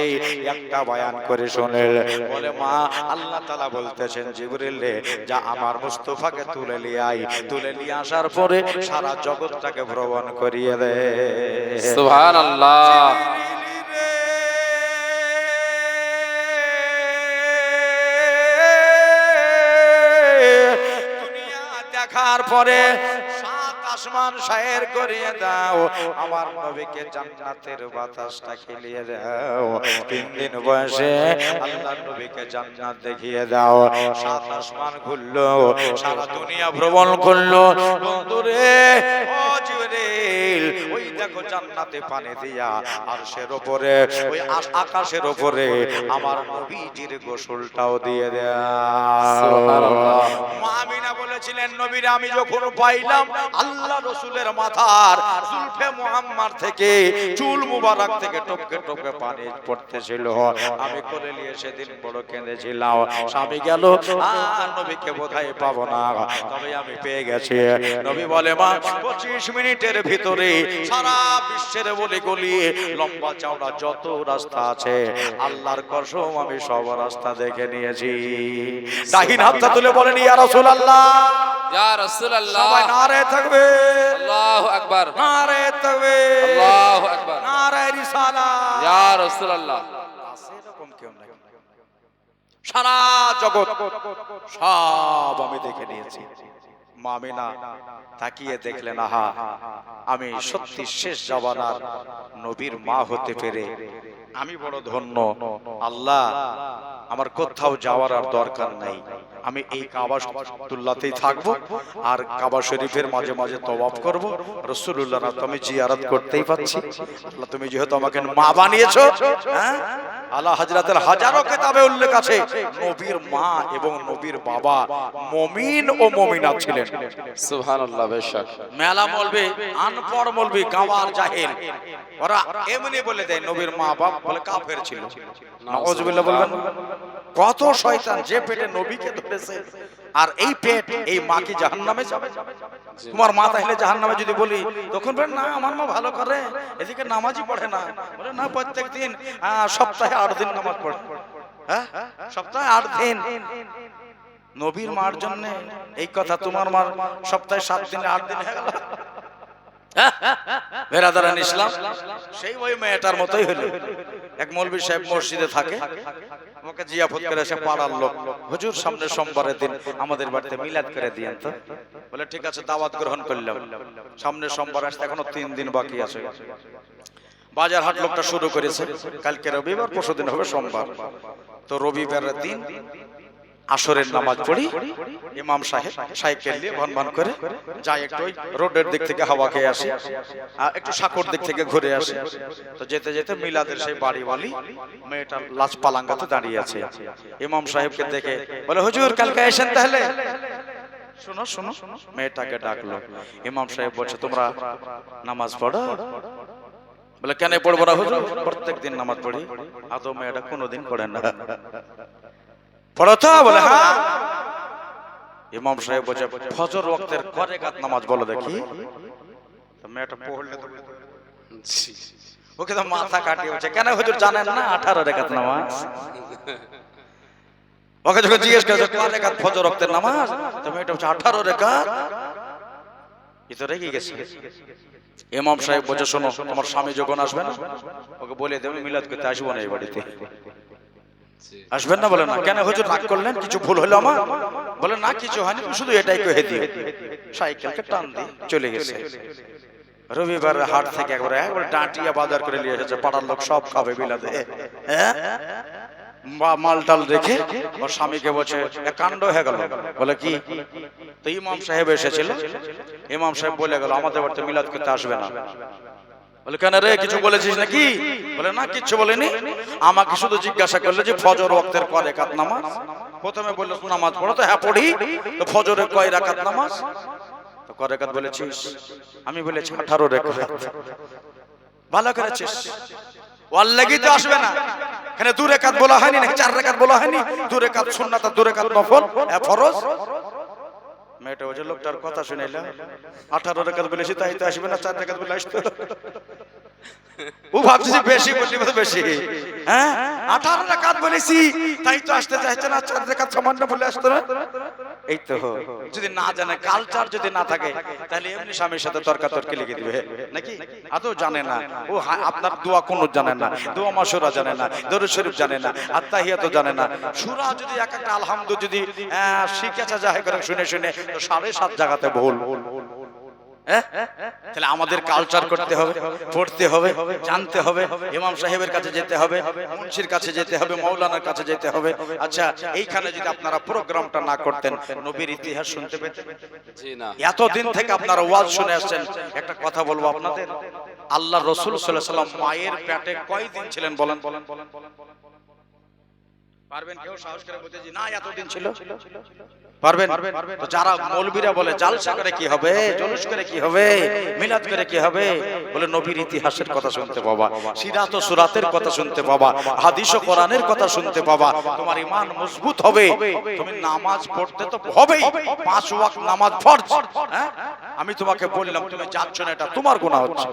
একটা বয়ান করে শুনেন। বলে, মা আল্লাহ তাআলা বলতেছেন, জিবরিল রে যা আমার মুস্তাফাকে তুলে নিয়ে আই, তুলে নিয়ে আসার পরে সারা জগৎটাকে ভ্রমণ করিয়ে দে। সুবহানাল্লাহ। দুনিয়া দেখার পরে 7 আসমান শায়ের করিয়ে দাও, আমার নবীকে জান্নাতের বাতাসটা খেলিয়ে দাও। 3 দিন বয়সে আল্লাহর নবীকে জান্নাত দেখিয়ে দাও। 7 আসমান ঘুরলো, সারা দুনিয়া ভ্রমণ করলো। বন্ধুরে, ও জিবরিল, ওই দেখো জান্নাতে পানি দিয়া আরশের উপরে, ওই আকাশের উপরে আমার নবীজির গোসলটাও দিয়ে দাও। সুবহানাল্লাহ। মা আমিনা বলেছিলেন, নবীরে আমি যখন পাইলাম আল্লাহ রাসূলের মাথার জুলফে মুহাম্মাদ থেকে, চুল মুবারক থেকে টপকে টপকে পানি পড়তেছিল, আমি কোলে নিয়ে সেদিন বড় কেঁদেছিলাম। স্বামী গেল, আর নবীকে বোধহয় পাবো না, তবে আমি পেয়ে গেছি। নবী বলে, মা 25 মিনিটের ভিতরে সারা বিশ্বের বলি গলি লম্বা চওড়া যত রাস্তা আছে, আল্লাহর কসম আমি সব রাস্তা দেখে নিয়েছি। দাহিন হাতটা তুলে বলেন, ইয়া রাসূলুল্লাহ, ইয়া রাসূলুল্লাহ। সবাই নারে তাকবীর, আল্লাহু আকবার, নারে তাকবীর, আল্লাহু আকবার, নারে রিসালাত। ইয়া রাসূলুল্লাহ। আছে এরকম কেউ নাই। সারা জগৎ সব আমি দেখে নিয়েছি। মা আমিনা তাকিয়ে দেখলেন, আহা, আমি সত্যি শেষ জামানার নবীর মা হতে পেরে আমি বড় ধন্য। আল্লাহ, আমার কোথাও যাওয়ার আর দরকার নাই, আমি এই কাবা শরীফেই থাকবো আর কাবা শরীফের মাঝে মাঝে তওয়াফ করব। রাসূলুল্লাহ না তো আমি জিয়ারত করতেই পাচ্ছি। আল্লাহ তুমি যেহেতু আমাকে মা বানিয়েছো, হ্যাঁ, আলা হযরতের হাজারো কিতাবে উল্লেখ আছে নবীর মা এবং নবীর বাবা মুমিন ও মুমিনাত ছিলেন। সুবহানাল্লাহ। বেশক মেলা বলবে, আনপড় বলবি, গাওয়ার জাহেল, ওরা এমনি বলে দেয় নবীর মা বাপ বলে কাফের ছিল। নাউজুবিল্লাহ বলবেন। কত শয়তান যে পেটে নবীকে ধরেছে, আর এই পেট এই মা কি জাহান্নামে যাবে? তোমার মা তাহলে জাহান্নামে যদি বলি, তখন বলেন না আমার মা ভালো করে, এদিকে নামাজই পড়ে না। বলে না, প্রত্যেকদিন সপ্তাহে 8 দিন নামাজ পড়ে। হ্যাঁ, সপ্তাহে 8 দিন। নবীর মার জন্য এই কথা, তোমার মার সপ্তাহে 7 দিনে 8 দিন হয়ে গেল। বেরাদারান ইসলাম, সেই ওই মেয়েটার মতোই হলো। এক মৌলভী সাহেব মসজিদে থাকে, আমাকে জিয়াফত করে এসে পাড়ার লোক, হুজুর সামনে সোমবারের দিন আমাদের বাড়িতে মিলাদ করে দিয়েন তো। বলে ঠিক আছে, দাওয়াত গ্রহণ করলাম। সামনে সোমবার আসতে এখনো 3 দিন বাকি আছে। বাজার হাট লোকটা শুরু করেছে, কালকে রবিবার, পরশুদিন হবে সোমবার। তো রবিবারের দিন আসরের নামাজ পড়ি, ইমাম সাহেব সাইকেল নিয়ে ভন ভন করে যাই, একটু রোডের দিক থেকে হাওয়া খেয়ে আসি, একটু সাঁকোর দিক থেকে ঘুরে আসি। তো যেতে যেতে মিলাদের সেই বাড়িওয়ালি মেয়েটা লাশ পালাঙ্গাতে দাঁড়িয়ে আছে। ইমাম সাহেবকে দেখে বলে, হুজুর কালকে আসেন তাহলে। শোনো শোনো, মেয়েটাকে ডাকলো। ইমাম সাহেব বলছে, তোমরা নামাজ পড়ো? বলে, কেন পড়বো না হুজুর? প্রত্যেকদিন নামাজ পড়ি। আদৌ মেয়েটা কোনোদিন পড়ে না। পড়ো তো? বলে, হ্যাঁ। ইমাম সাহেব বলছে, ফজর ওয়াক্তের কয় রাকাত নামাজ বলো দেখি। মেয়েটা পড়লে তো ওকে তো মাথা কাটিয়ে বলছে, কেন হুজুর জানেন না 18 রাকাত নামাজ? ওকে যখন জিজ্ঞেস করেছে কয় রাকাত ফজর ওয়াক্তের নামাজ, তো মেয়েটা বলছে 18 রাকাত। ই তো রেগে গেছে। ইমাম সাহেব বলছে, শোনো, তোমার স্বামী যখন আসবে না ওকে বলে দেবে মিলাদ করতে আসবো না এই বাড়িতে। আসবেন না? বলে না। কেন হুজুর রাগ করলেন? কিছু ভুল হলো আমার? বলে, না কিছু হয়নি, শুধু এটাই কহে দিয়ে সাইকেলকে টান দিয়ে চলে গেছে। রবিবার হাট থেকে একবার ডাঁটিয়া বাজার করে নিয়ে এসেছে, পাড়ার লোক সব খাবে মিলাদে। মাল টাল রেখে ওর স্বামীকে বলছে, কাণ্ড হয়ে গেল। বলে, কি? তো ইমাম সাহেব এসেছিল, ইমাম সাহেব বলে গেল আমাদের বাড়িতে মিলাদ করতে আসবে না। বলে, কেন রে, কিছু বলেছিস নাকি? বলে, না কিচ্ছু বলেনি, আমাকে শুধু জিজ্ঞাসা করলো যে ফজর ওয়াক্তের কয় রাকাত নামাজ। প্রথমে বললো নামাজ পড়ো, তো হ্যাঁ পড়ি। তো ফজরে কয় রাকাত নামাজ? তো কয় রাকাত বলেছিস? আমি বলেছি 18 রাকাত। ভালো করেছিস, ওয়ার লাগি তো আসবে না। এখানে 2 রাকাত বলা হয়নি নাকি 4 রাকাত বলা হয়নি? 2 রাকাত সুন্নাত আর 2 রাকাত নফল, ফরজ। মেয়েটা ওই যে লোকটার কথা শুনাইলাম, 18 রাকাত বলেছি তাই তো আসবে না, 4 রাকাত বলে আসতো। ও ভাবছে যে বেশি বললি তো বেশি, হ্যাঁ 18 রাকাত বলেছি তাই তো আসতে চাইছে না, 4 রাকাত সামান্য বলে আসতো না। এই তো যদি না জানে, কালচার যদি না থাকে, তাহলে এমনি স্বামীর সাথে তর্কাতর্কি লেগে দিবে নাকি? আদৌ জানে না ও, আপনার দোয়া কুনুত জানে না, দোয়া মাসুরা জানে না, দরুদ শরীফ জানে না, আত্তাহিয়াত জানে না। সূরা যদি এক একটা আলহামদু যদি শিখেছে যাহে করে শুনে শুনে, তো 7.5 জায়গাতে ভুল। তাহলে আমাদের কালচার করতে হবে, পড়তে হবে, জানতে হবে, ইমাম সাহেবের কাছে যেতে হবে, মুন্সির কাছে যেতে হবে, মাওলানার কাছে যেতে হবে। আচ্ছা, এইখানে যদি আপনারা প্রোগ্রামটা না করতেন, নবীর ইতিহাস শুনতে পেতেন? জি না। এতদিন থেকে আপনারা ওয়াজ শুনে আসছেন, একটা কথা বলবো আপনাদের, আল্লাহ রাসূল সাল্লাল্লাহু আলাইহি ওয়াসাল্লাম মায়ের পেটে কয়দিন ছিলেন বলেন? পারবেন কেউ সাহস করে বলতে যে না এতদিন ছিল? পারবেন? তো যারা মৌলবীরা বলে জালসা করে কি হবে, জলুস করে কি হবে, মিলাদ করে কি হবে, বলে নবীর ইতিহাসের কথা শুনতে পাবা, সিরাত ও সুরাতের কথা শুনতে পাবা, হাদিস ও কোরআনের কথা শুনতে পাবা, তোমার ঈমান মজবুত হবে। তুমি নামাজ পড়তে তো হবেই, 5 ওয়াক্ত নামাজ ফরজ। হ্যাঁ, আমি তোমাকে বললাম তুমি যাচ্ছ না, এটা তোমার গুনাহ হচ্ছে,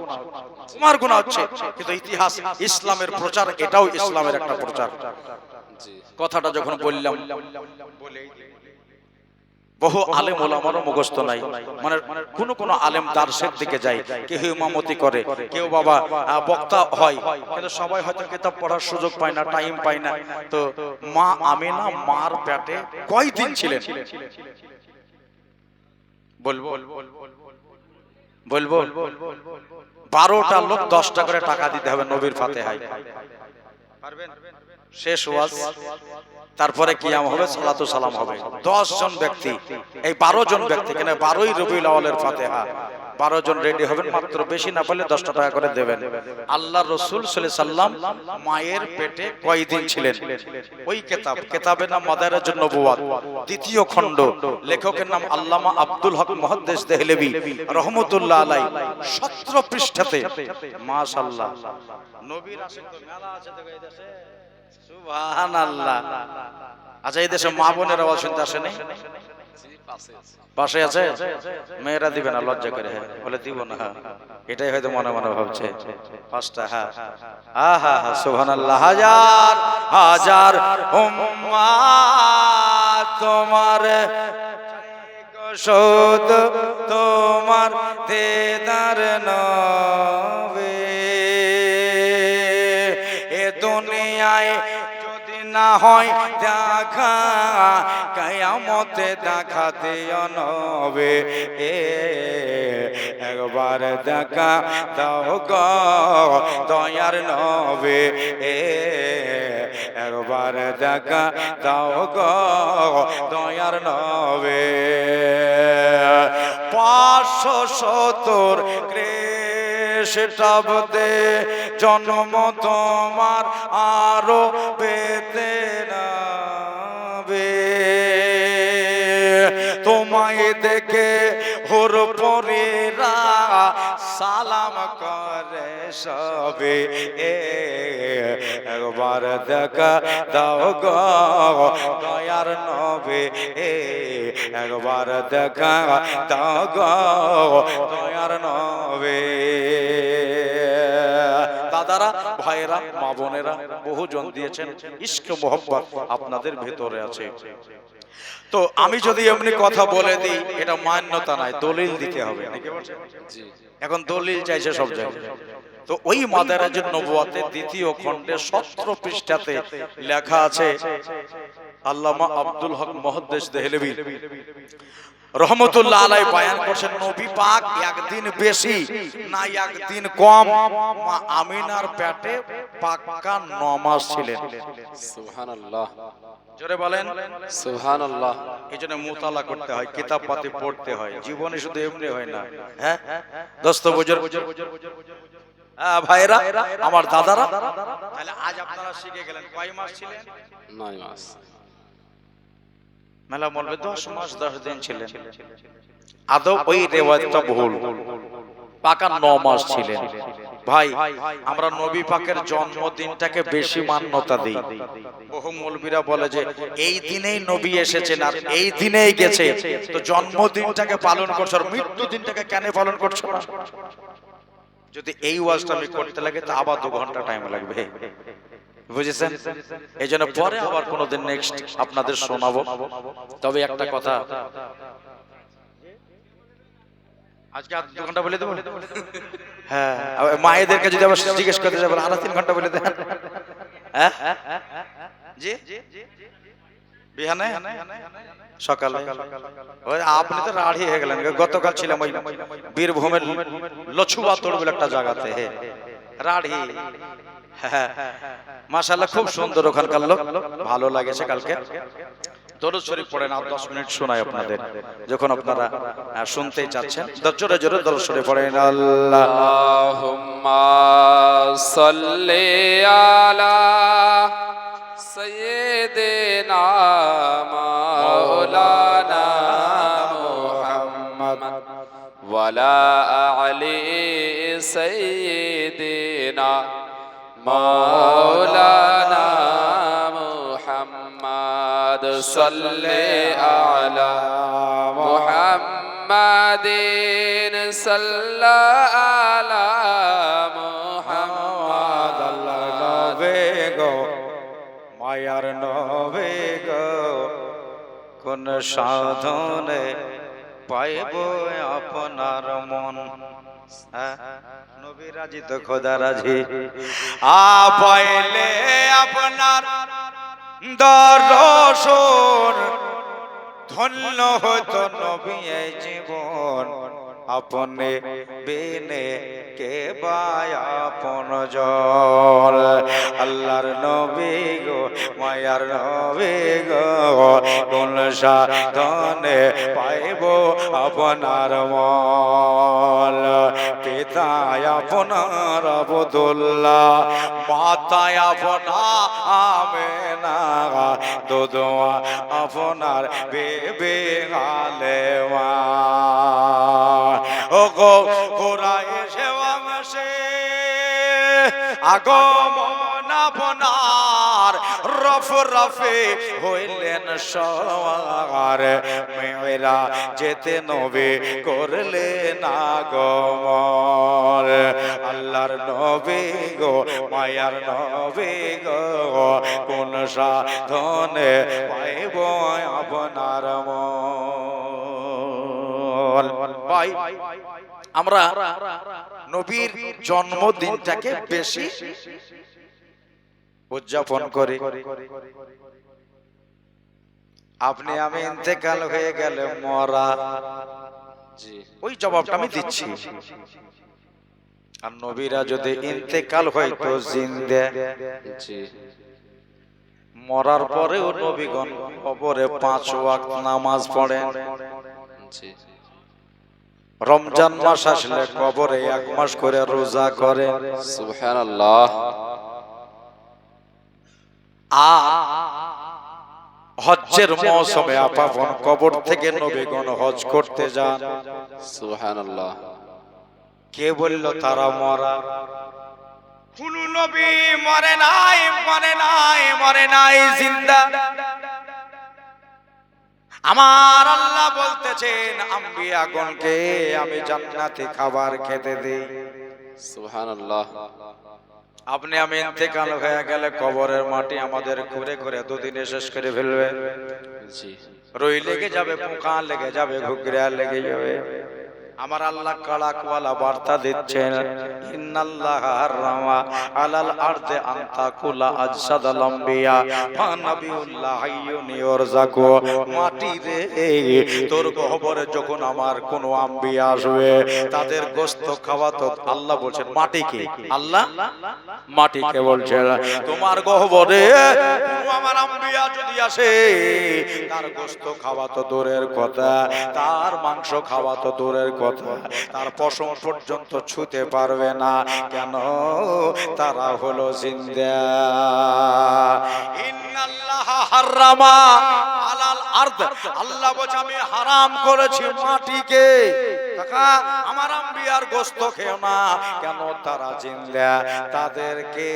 তোমার গুনাহ হচ্ছে। কিন্তু ইতিহাস ইসলামের প্রচার, এটাও ইসলামের একটা প্রচার। কথাটা যখন বললাম, বহু আলেম ওলামারও মুখস্থ নাই, মানে কোন কোন আলেম দার্সের দিকে যায়, কেউ ইমামতি করে, কেউ বাবা বক্তা হয়, কিন্তু সবাই হয়তো কিতাব পড়ার সুযোগ পায় না, টাইম পায় না। তো মা আমিনা মার পেটে কয়দিন ছিলেন বলবো? বলবো 12টা লোক 10টা করে টাকা দিতে হবে নবীর ফাতিহায়। পারবেন? শেষ ওয়াজ, তারপরে কিয়াম হবে, সালাতু সালাম হবে। 10 জন ব্যক্তি, এই 12 জন ব্যক্তি, কেন 12ই রবিউল আউয়ালের ফাতিহা, 12 জন রেডি হবেন, মাত্র বেশি না পেলে 10টা টাকা করে দেবেন। আল্লাহর রাসূল সাল্লাল্লাহু আলাইহি সাল্লাম মায়ের পেটে কয়দিন ছিলেন? ওই কিতাবের নাম মাদারিজুন নবুওয়াত, 2য় খণ্ড, লেখকের নাম আল্লামা আব্দুল হক মুহাদ্দিস দেহলভী রাহমাতুল্লাহ আলাইহি, 17 পৃষ্ঠাতে। মাশাআল্লাহ, নবীর আশিক তো মেলা আছে তো এই দেশে, সুবহানাল্লাহ। আচ্ছা, এই দেশে মা বোনের আওয়াজ শুনতে আসে নাই? পাশে আছে, মেয়েরা দিবে না লজ্জা করে, বলে দিব না, এটাই হয়তো মনে মনে ভাবছে। 5টা, হ্যাঁ, আহা হা, সুবহানাল্লাহ। হাজার হাজার উম্মাত তোমার শোধ, তোমার দিদার নবে, এ দুনিয়ায় যদি না হয় দেখা, কিয়ামতে দেখা দিও নবে, একবার দেখা দাও গো দয়ার নবে, একবার একবার দেখা দাও গো দয়ার নবে 570 খ্রিস্টাব্দে জন্ম তোমার আরো পেতে নাবে তোমায় দেখে হোর পরেরা সালাম করে সবে একবার দেখা দাও গো দয়ার নবে একবার দেখা দাও গো দয়ার নবে দাদারা ভাইয়েরা মা বোনেরা বহু জন দিয়েছেন ইশক মোহব্বত আপনাদের ভেতরে আছে তো আমি যদি এমনি কথা বলে দিই এটা মান্যতা নাই দলিল দিতে হবে এখন দলিল চাইছে সব জায়গায় তো ওই মাদারাজের নবুয়াতের দ্বিতীয় খণ্ডে 17 পৃষ্ঠাতে লেখা আছে আল্লামা আব্দুল হক মুহাদ্দিস দেহলভী রহমতুল্লাহ আলাইহি বয়ান করছেন নবী পাক একদিন বেশি না একদিন কম মা আমিনার পেটে পাক্কা 9 মাস ছিলেন সুবহানাল্লাহ জোরে বলেন সুবহানাল্লাহ এইজন্য মুতালা করতে হয় কিতাব পাতি পড়তে হয় জীবনে শুধু এমনি হয় না হ্যাঁ দোস্ত বুজুর্গ ভাইরা আমার দাদারা তাহলে আজ আপনারা শিখে গেলেন কয় মাস ছিলেন 9 মাস মেলা বলবে 10 মাস 10 দিন ছিলেন আদৌ ওই রিওয়ায়াতটা ভুল পাকা 9 মাস ছিলেন ভাই আমরা নবী পাকের জন্মদিনটাকে বেশি মান্যতা দেই বহু মৌলবীরা বলে যে এই দিনেই নবী এসেছেন আর এই দিনেই গেছে তো জন্মদিনটাকে পালন করছো আর মৃত্যু দিনটাকে কেন পালন করছো না যদি এই ওয়াজটা আমি করতে লাগে তো আবার 2 ঘন্টা টাইম লাগবে বুঝেছেন এইজন্য পরে আবার কোনোদিন নেক্সট আপনাদের শোনাবো তবে একটা কথা আজকে আর 2 ঘন্টা বলে দেব হ্যাঁ মায়েদেরকে যদি আবার জিজ্ঞেস করতে যাবেন আর 3 ঘন্টা বলে দেন হ্যাঁ জি বিহানে সকালে ওই আপনি তো রাড়ি হয়ে গেলেন গতকাল ছিলাম ওই বীরভূমের লছুয়া তোড় বলে একটা জায়গাতে রাড়ি হ্যাঁ মাশাআল্লাহ খুব সুন্দর ওখানকার লোক ভালো লাগেছে কালকে দরুদ শরীফ পড়েন আর 10 মিনিট শোনাই আপনাদের যখন আপনারা শুনতেই চাচ্ছেন জোরে জোরে দরুদ শরীফ পড়েন আল্লাহুম্মা সাল্লি আলা সাইয়্যিদিনা মাওলানা মুহাম্মদ ওয়ালা আলি সাইয়্যিদিনা মাওলানা মুহাম্মদ সাল্লি আলা মুহাম্মাদিন সাল্লাল্লাহু আলা মুহাম্মদ আল্লাহর নবে গো মায়ার নবে গো কোন সাধনে পাইব আপনার মন নবী রাজি তো খোদা রাজি পাইলে আপনার দর্শন ধন্য হতো নবী এই জীবন আপনে বিনে কে বায় আপন জন আল্লাহর নবী গো মায়ার নবী গো কোন সাধনে পাইব আপনার মন পিতা আপনার আব্দুল্লাহ মাতা আপনার আমেনা দুদুয়া আপনার বেবে গালেওয়া ও গো কুরাইশে বংশে আগমন আপনার রফ রফে হইলেন সওয়ার মেয়েরা যেতে নবী করলেন আগমন আল্লাহর নবী গো মায়ার নবী গো কোন সাধনে পাইব আপনার মন ভাই আমরা নবীর জন্মদিনটাকে বেশি উদযাপন করি আপনি আমি ইন্তেকাল হয়ে গেলে মরা ওই জবাবটা আমি দিচ্ছি আর নবীরা যদি ইন্তেকাল হয় তো জিন্দা মরার পরেও নবীগণ কবরে 5 ওয়াক্ত নামাজ পড়েন। জি রমজান মাস আসলে কবরে 1 মাস করে রোজা করেন। সুবহানাল্লাহ আর হজ্জের মৌসুমে আপাবন কবর থেকে নবীগণ হজ করতে যান। সুবহানাল্লাহ কে বলল তারা মরা? কোন নবী মরে নাই, মরে নাই, মরে নাই, জিন্দা। আমার আল্লাহ বলতেছেন আম্বিয়াগণকে আমি জান্নাতি খাবার খেতে দেই। সুবহানাল্লাহ আপনি আমি ইন্তেকাল হয়ে গেলে কবরের মাটি আমাদের ঘুরে ঘুরে দুদিনে শেষ করে ফেলবে। জি রই লেগে যাবে, পোকা লেগে যাবে, ঘুগরা লেগে যাবে। আমার আল্লাহ কালাকওয়ালা বার্তা দিচ্ছেন, ইন্নাল্লাহা হারামা আলাল আরদি আন তাকুলা আজসাদাল আম্বিয়া ফা নাবিউল্লাহ হাইয়ুন ইউরজাকু। মাটি রে, তোর কবরে যখন আমার কোন আম্বিয়া আসবে তাদের গোশত খাওয়াতো। আল্লাহ বলছেন মাটিকে, আল্লাহ মাটিকে বলছেন তোমার গহ্বরে আমার আম্বিয়া যদি আসে তার গোশত খাওয়া তো দূরের কথা, তার মাংস খাওয়া তো দূরের কথা, তার পশম পর্যন্ত ছুঁতে পারবে না। কেন? তারা হলো জিন্দা। ইন্নাল্লাহা হারামা আলাল আরদ, আল্লাহ বলে আমি হারাম করেছি মাটিকে। কাকা আমার আম্বিয়ার গোশত খেও না। কেন? তারা জিন্দা, তাদেরকে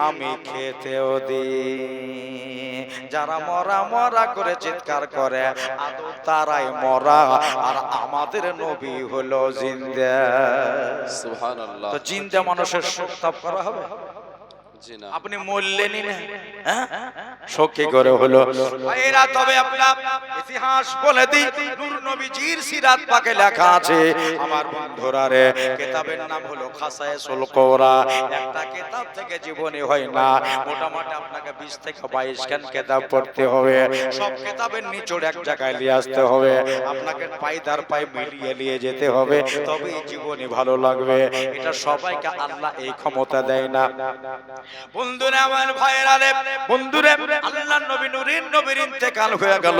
আমি খেতেও দিই। যারা মরা মরা করে চিৎকার করে আদৌ তারাই মরা, আর আমাদের নবী হলো জিন্দা। সুবহানাল্লাহ তো জিন্দা মানুষের শোক তাপ করা হবে? জি না আপনি মরলেনই না, হ্যাঁ শোক কি করে হলো? ভাইরা তবে আপনার ইতিহাস বলে দিই, নূর নবীজির সিরাত পাকে লেখা আছে। আমার বন্ধুরা রে, কিতাবের নাম হলো খাসায়েসুল কওরা। একটা কিতাব থেকে জীবনী হয় না, মোটামুটি আপনাকে 20 থেকে 22 খান কিতাব পড়তে হবে। সব কিতাবের নিচড় এক জায়গায় নিয়ে আসতে হবে, আপনাকে পায়দার পায় মিলিয়ে নিয়ে যেতে হবে, তবেই জীবনী ভালো লাগবে। এটা সবাইকে আল্লাহ এই ক্ষমতা দেয় না। বন্ধুরা আমার ভাইরা রে, বন্ধুরা আল্লাহর নবী নূরের নবীর ইন্তেকাল হয়ে গেল।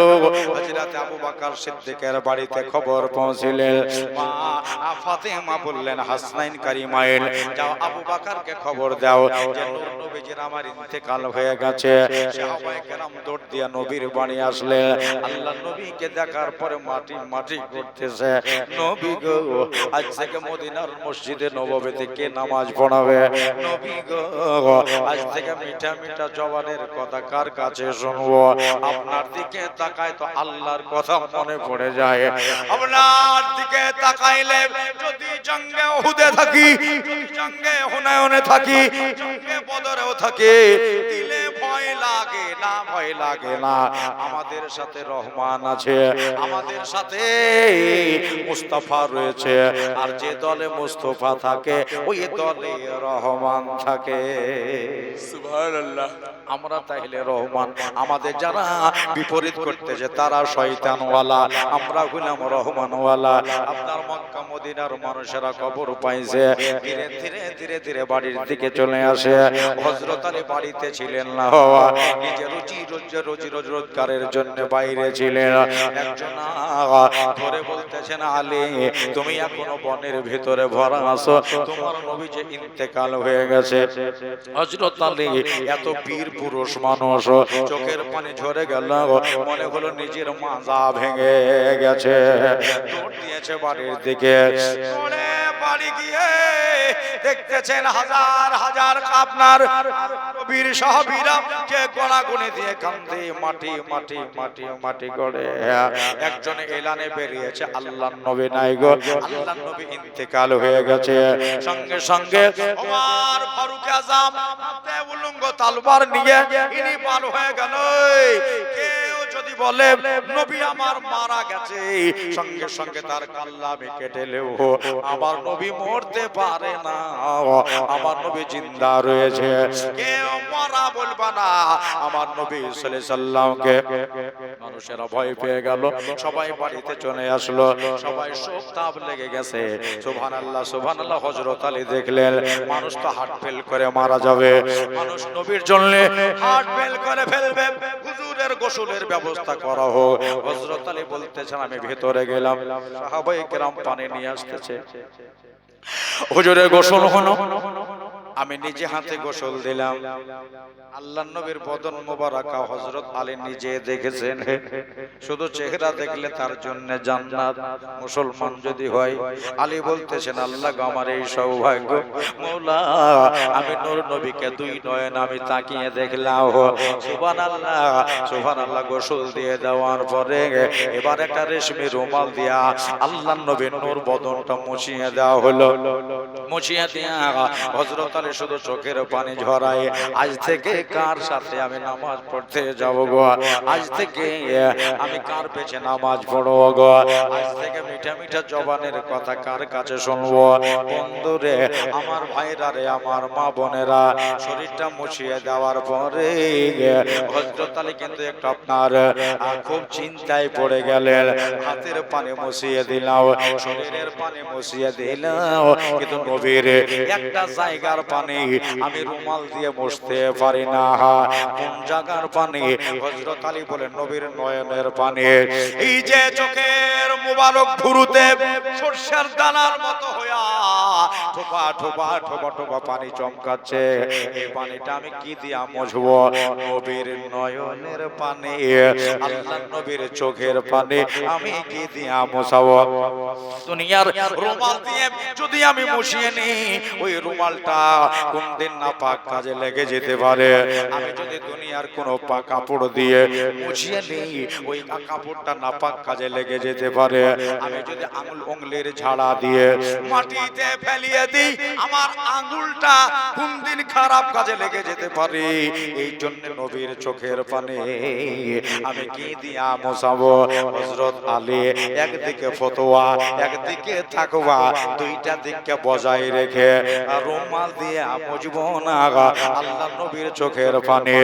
হযরত আবু বকর সিদ্দিকের বাড়িতে খবর পৌঁছলেন। মা ফাতেমা বললেন হাসনাইন কারিমাইন, যাও আবু বকরকে খবর দাও যে নূর নবীজির আমার ইন্তেকাল হয়ে গেছে। সাহাবায়ে কেরাম দৌড় দিয়ে নবীর বাড়ি আসলেন। আল্লাহর নবীকে দেখার পরে মাটি মাটি করতেছে, নবী গো আজ থেকে মদিনার মসজিদে নববীতে কে নামাজ পড়াবে? নবী গো আজ থেকে মিঠা মিঠা জবানের কথা কার কাছে শুনবো? আপনার দিকে তাকায় তো আল্লাহর কথা মনে পড়ে যায়। আপনার দিকে তাকাইলে যদি জঙ্গে উহুদে থাকি, জঙ্গে হুনায়নে থাকি, জঙ্গে বদরেও থাকি, দিলে ভয় লাগে না, ভয় লাগে না। আমাদের সাথে রহমান আছে, আমাদের সাথে মুস্তাফা রয়েছে, আর যে দলে মুস্তাফা থাকে ওই দলে রহমান থাকে। সুবহানাল্লাহ। আমরা তাইলে রহমান, আমাদের যারা বিপরীত করতেছে তারা শয়তানওয়ালা, আমরা হইলাম রহমানওয়ালা। আপনার মক্কা মদিনার মানুষেরা খবর পাইছে, ধীরে ধীরে ধীরে ধীরে বাড়ির দিকে চলে আসে। হযরত আলী বাড়িতে ছিলেন না, নিজের রুজি রোজগারের জন্য বাইরে ছিলেন। একজন ধরে বলতেছেন আলী তুমি এখনো বনের ভিতরে ভরা আছো, তোমার নবী যে ইন্তেকাল হয়ে গেছে। হযরত আলী এত বীর পুরুষ মানুষ, চোখের পানি ঝরে গেল, মনে হলো নিজের মাজা ভেঙে গেছে। দৌড় দিয়েছে বাড়ির দিকে। বাড়ি গিয়ে দেখতেছেন হাজার হাজার আপনার বীর সাহাবীরা যে গলাগলি দিয়ে কান্দে, মাটি মাটি মাটি মাটি করে। একজন এলানে বেরিয়েছে আল্লাহর নবী নাই গো, আল্লাহর নবী ইন্তেকাল হয়ে গেছে। সঙ্গে সঙ্গে ওমর ফারুক আযম হাতে উলঙ্গ তলোয়ার নিয়ে ইনি পার হয়ে গেল। কেউ যদি বলে নবী আমার মারা গেছে, সঙ্গে সঙ্গে তার কাল্লা আমি কেটে নেব। আমার নবী মরতে পারে না, আমার নবী জিন্দা রয়েছে। কেউ মরা বলবা না, আমার নবী সাল্লাল্লাহু আলাইহি ওয়াসাল্লামকে মানুষ মানুষেরা ভয় পেয়ে গেল, সবাই বাড়িতে চলে আসলো, সবাই শোক তাপ লেগে গেছে। সুবহানাল্লাহ সুবহানাল্লাহ। হযরত আলী দেখলেন মানুষ তো হার্ট ফেল করে মারা যাবে, মানুষ নবীর জন্য হার্ট ফেল করে ফেলবে, হুজুরের গোসলের ব্যবস্থা করা হোক। হযরত আলী বলতেছেন আমি ভেতরে গেলাম, সাহাবায়ে কেরাম পানি নিয়ে আসতেছে, হুজুরের গোসল হলো, আমি নিজে হাতে গোসল দিলাম। আল্লাহর নবীর বদন মোবারক হযরত আলী নিজে দেখেছেন, শুধু চেহারা দেখলে তার জন্য জান্নাত। মুসলমান যদি হয়, আলী বলতেছেন আল্লাহ গো আমার এই সৌভাগ্য, মওলা আমি নূর নবীকে দুই নয়ন আমি তাকিয়ে দেখলাম। সুবহানাল্লাহ সুবহানাল্লাহ। গোসল দিয়ে দেওয়ার পরে এবার একটা রেশমি রুমাল দিয়া আল্লাহর নবীর নূর বদনটা মুছিয়ে দেওয়া হলো। মুছিয়ে দিয়া হযরত আলী শুধু চোখের পানি ঝরায়, আজ থেকে কার সাথে আমি নামাজ পড়তে যাব গো, আজ থেকে আমি কার পেছে নামাজ পড়ব গো, আজ থেকে মিঠা মিঠা জবানের কথা কার কাছে শুনবো। বন্ধুরে, আমার ভাইরা রে, আমার মা বোনেরা, শরীরটা মুছিয়ে দেওয়ার পরে হযরত আলী কিন্তু একটু আপনার খুব চিন্তায় পড়ে গেলেন। হাতের পানি মুছিয়ে দিলাম, শরীরের পানি মুছিয়ে দিলাম, কিন্তু নবীর একটা জায়গার পানি আমি রুমাল দিয়ে মুছতে পারি না। কোন জায়গার পানি? হযরত আলী বলেন নবীর নয়নের পানি। এই যে চোখের মোবারক ভুরুতে সরষের দানার মতো হইয়া ঠোপা ঠোপা ঠোপা ঠোপা পানি চমকাচ্ছে, এই পানিটা আমি কি দিয়া মুছবো? নবীর নয়নের পানি, আল্লাহর নবীর চোখের পানি আমি কি দিয়া মুছাবো? দুনিয়ার রুমাল দিয়ে যদি আমি মুছিয়ে নিই, ওই রুমালটা কোন দিন না পাক কাজে লেগে যেতে পারে। আমি যদি দুনিয়ার কোনো পাক কাপড় দিয়ে মুছিয়ে নিই, ওই কাপড়টা না পাক কাজে লেগে যেতে পারে। আমি যদি আঙুলের ঝাড়া দিয়ে মাটিতে ফেলিয়ে দিই, আমার আঙুলটা কোন দিন খারাপ কাজে লেগে যেতে পারে। এই জন্য নবীর চোখের পানি আমি কি দিয়া মুছাবো? হযরত আলী একদিকে ফতোয়া, একদিকে তাকওয়া, দুইটা দিককে বজায় রেখে রুমাল দিয়ে মুছবো না, আল্লাহর নবীর চোখের পানি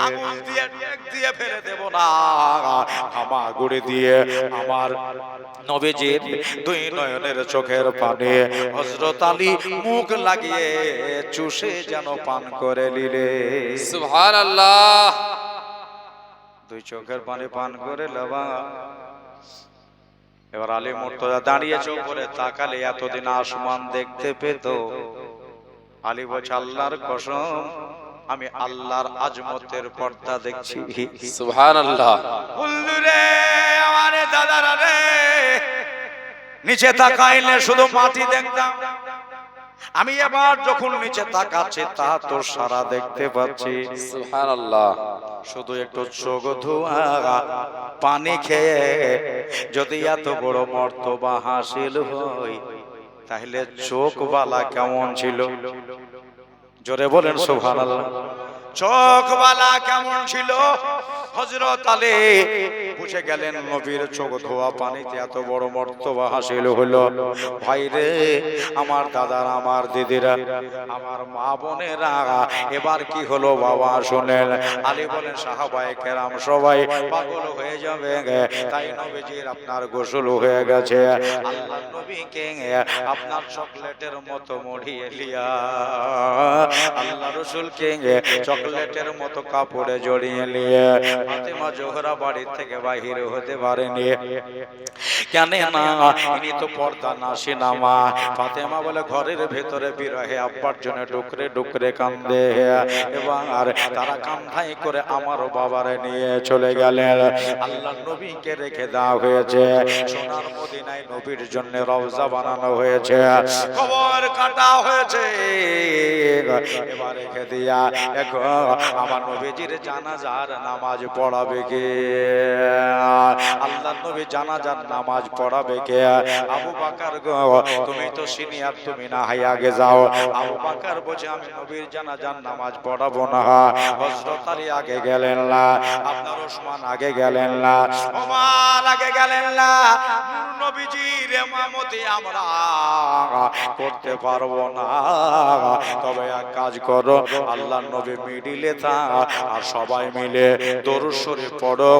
আঙুল দিয়ে টেক দিয়ে ফেলে দেব না, হামাগুড়ি দিয়ে আমার নবীজির দুই নয়নের চোখের পানি হযরত আলী মুখ লাগিয়ে চুষে যেন পান করে নিলে। সুবহানাল্লাহ। দুই চোখের পানি পান করে লবা। এবার আলী মুর্তজা দাঁড়িয়েছে উপরে, তাকালে এতদিন আসমান দেখতে পেত। আলী বলছে আল্লাহর কসম, আমি আল্লাহর আজমতের পর্দা দেখছি। সুবহানাল্লাহ। হুজুরে আমার দাদারা রে, নিচে তাকাইলে শুধু মাটি দেখতাম, আমি এবার যখন নিচে তাকাচ্ছি তা তো সারা দেখতে পাচ্ছি। সুবহানাল্লাহ। শুধু একটু চোখ ধোয়া পানি খেয়ে যদি এত বড় মর্তবা হাসিল হয়, তাহলে চোখওয়ালা কেমন ছিল? জোরে বলেন সুবহানাল্লাহ। চোখওয়ালা কেমন ছিল? হযরত আলী বুঝে গেলেন নবীর চোখ ধোয়া পানিতে এত বড় মর্তবা হাসিল হলো। ভাইরে, আমার দাদারা, আমার দিদিরা, আমার মা বোনেরা, এবার কি হলো বাবা শুনেন। আলী বলেন সাহাবায়ে কেরাম সবাই পাগল হয়ে যাবে, তাই নবীজির আপনার গোসল হয়ে গেছে। আল্লাহর নবীকে আপনার চকলেটের মতো মড়িয়ে লিয়া আল্লাহ রাসূলকে চকলেটের মতো কাপড়ে জড়িয়ে নিয়ে ফাতেমা জোহরা বাড়ি থেকে বাহির হতে পারেনি। কেন না? ইনি তো পর্দা নাশিনা মা। ফাতেমা বলে ঘরের ভেতরে বিরহে আব্বার জন্য ডুকরে ডুকরে কান্দে, এবং আর তারা কান্ধাই করে আমার বাবারে নিয়ে চলে গেলেন। আল্লাহর নবীকে রেখে দেওয়া হয়েছে সোনার মদিনায়, নবীর জন্য রওজা বানানো হয়েছে, কবর কাটা হয়েছে। এবার রেখে দিয়া এখন আমার নবীজির জানাজার নামাজ পড়াবে কে? আল্লাহর নবী জানাজার নামাজ নামাজ পড়াবে কে? আবু বকর গো, তুমি তো সিনিয়র, তুমি না হয় আগে যাও। আবু বকর বলে আমি নবীর জানাজার নামাজ পড়াবো না। হযরত আলী আগে গেলেন না, আপনার ওসমান আগে গেলেন না, ওমর আগে গেলেন না। নূর নবীজির ইমামতি আমরা করতে পারবো না। তবে এক কাজ করো, আল্লাহর নবী মিডিলে থাক আর সবাই মিলে দরুদ শরীফ পড়ো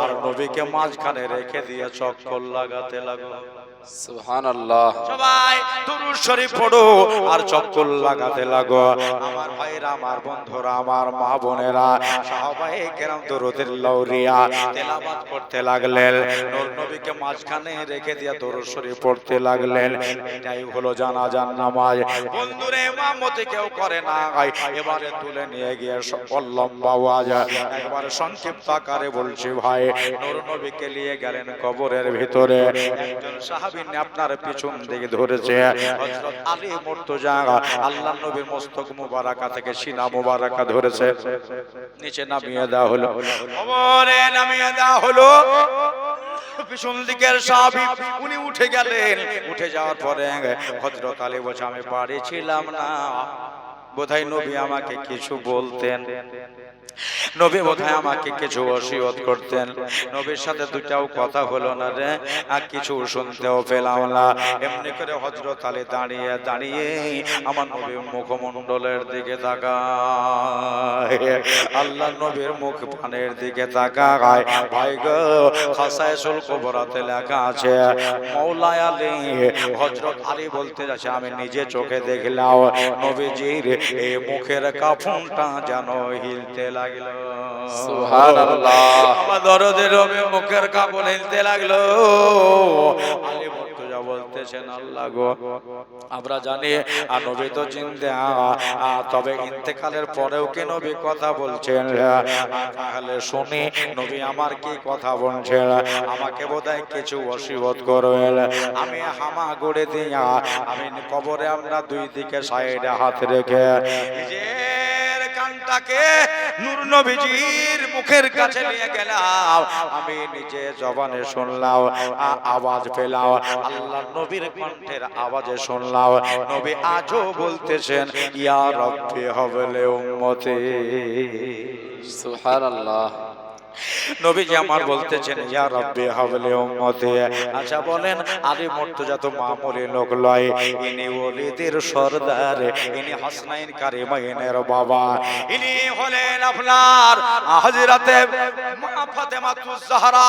আর নবীকে মাঝখানে রেখে দিয়ে চক্কর লাগাতে লাগলো। সুবহানাল্লাহ। সবাই দুরূদ শরীফ পড়ো আর চক্কর লাগাতে লাগো। আমার ভাইরা, আমার বন্ধুরা, আমার মা বোনেরা, সাহাবায়ে কেরাম দরুদের লওরিয়া তেলাওয়াত করতে লাগলেন, নূর নবীকে মাঝখানে রেখে দিয়ে দরুদ শরীফ পড়তে লাগলেন। এটাই হলো জানাজার নামাজ। বন্ধুরে, ইমামতি কেউ করে না, এবারে তুলে নিয়ে গিয়ে লম্বা আওয়াজ একবারে সংক্ষিপ্ত আকারে বলছি ভাই, নূর নবীকে নিয়ে গেলেন কবরের ভিতরে। একজন সাহাবী আপনার পিছন দিকে ধরেছে হযরত আলী মুর্তজা, আল্লাহর নবীর মস্তক মুবারাকা থেকে সিনা মুবারাকা ধরেছে, নিচে নামিয়ে দেওয়া হলো, কবরে নামিয়ে দেওয়া হলো। পিছন দিকের সাহাবী উনি উঠে গেলেন। উঠে যাওয়ার পরে হযরত আলী বলছে আমি বাড়ি ছিলাম না, বোধহয় নবী আমাকে কিছু বলতেন, নবী বোধহয় আমাকে কিছু ওসিয়ত করতেন। নবীর সাথে দুটাও কথা হলো না রে, আর কিছু শুনতেও পেলাম না। এমনি করে হযরত আলী দাঁড়িয়ে দাঁড়িয়ে আমার নবীর মুখমণ্ডলের দিকে তাকায়, আল্লাহ নবীর মুখ পানের দিকে তাকায়। ভাই গো, খাসায়েসুল কুবরাতে লেখা আছে মওলা আলী, হযরত আলী বলতে যাচ্ছে আমি নিজে চোখে দেখলাম নবীজির এই মুখের কাফনটা যেন হিলতে লাগলো। সুবহানাল্লাহ। আমার দরদের রবে মুখের কাপড় হিলতে লাগলো। আলী মুর্তজা বলতেছেন আল্লাহ গো, আমরা জানি নবী তো জিন্দা, তবে ইন্তেকালের পরেও কি নবী কথা বলছেন? তাহলে শুনি নবী আমার কি কথা বলছেন। আমাকে বোধহয় কিছু ওসিয়ত করবেন। আমি হামা গড়ে দিয়া আমি কবরে আমরা দুই দিকে সাইডে হাত রেখে নিজের কানটাকে নূর নবীজির মুখের কাছে নিয়ে গেলাম। আমি নিজে জবানে শুনলাম, আওয়াজ পেলাম, আল্লাহর নবীর কণ্ঠের আওয়াজে শুনলাম নবী আজও বলতেছেন ইয়া রাব্বি হাবলি উম্মতি। সুবহানাল্লাহ। নবীজি আমার বলতেছেন ইয়া রাব্বি হাবলি উম্মতি। আচ্ছা বলেন, আলী মুর্তজা তো মামুলি লোক লয়, ইনি ওলিদের সরদার, ইনি হাসনাইন কারিমাইনের বাবা, ইনি হলেন আপনার হযরতে মা ফাতেমাতুজ জাহরা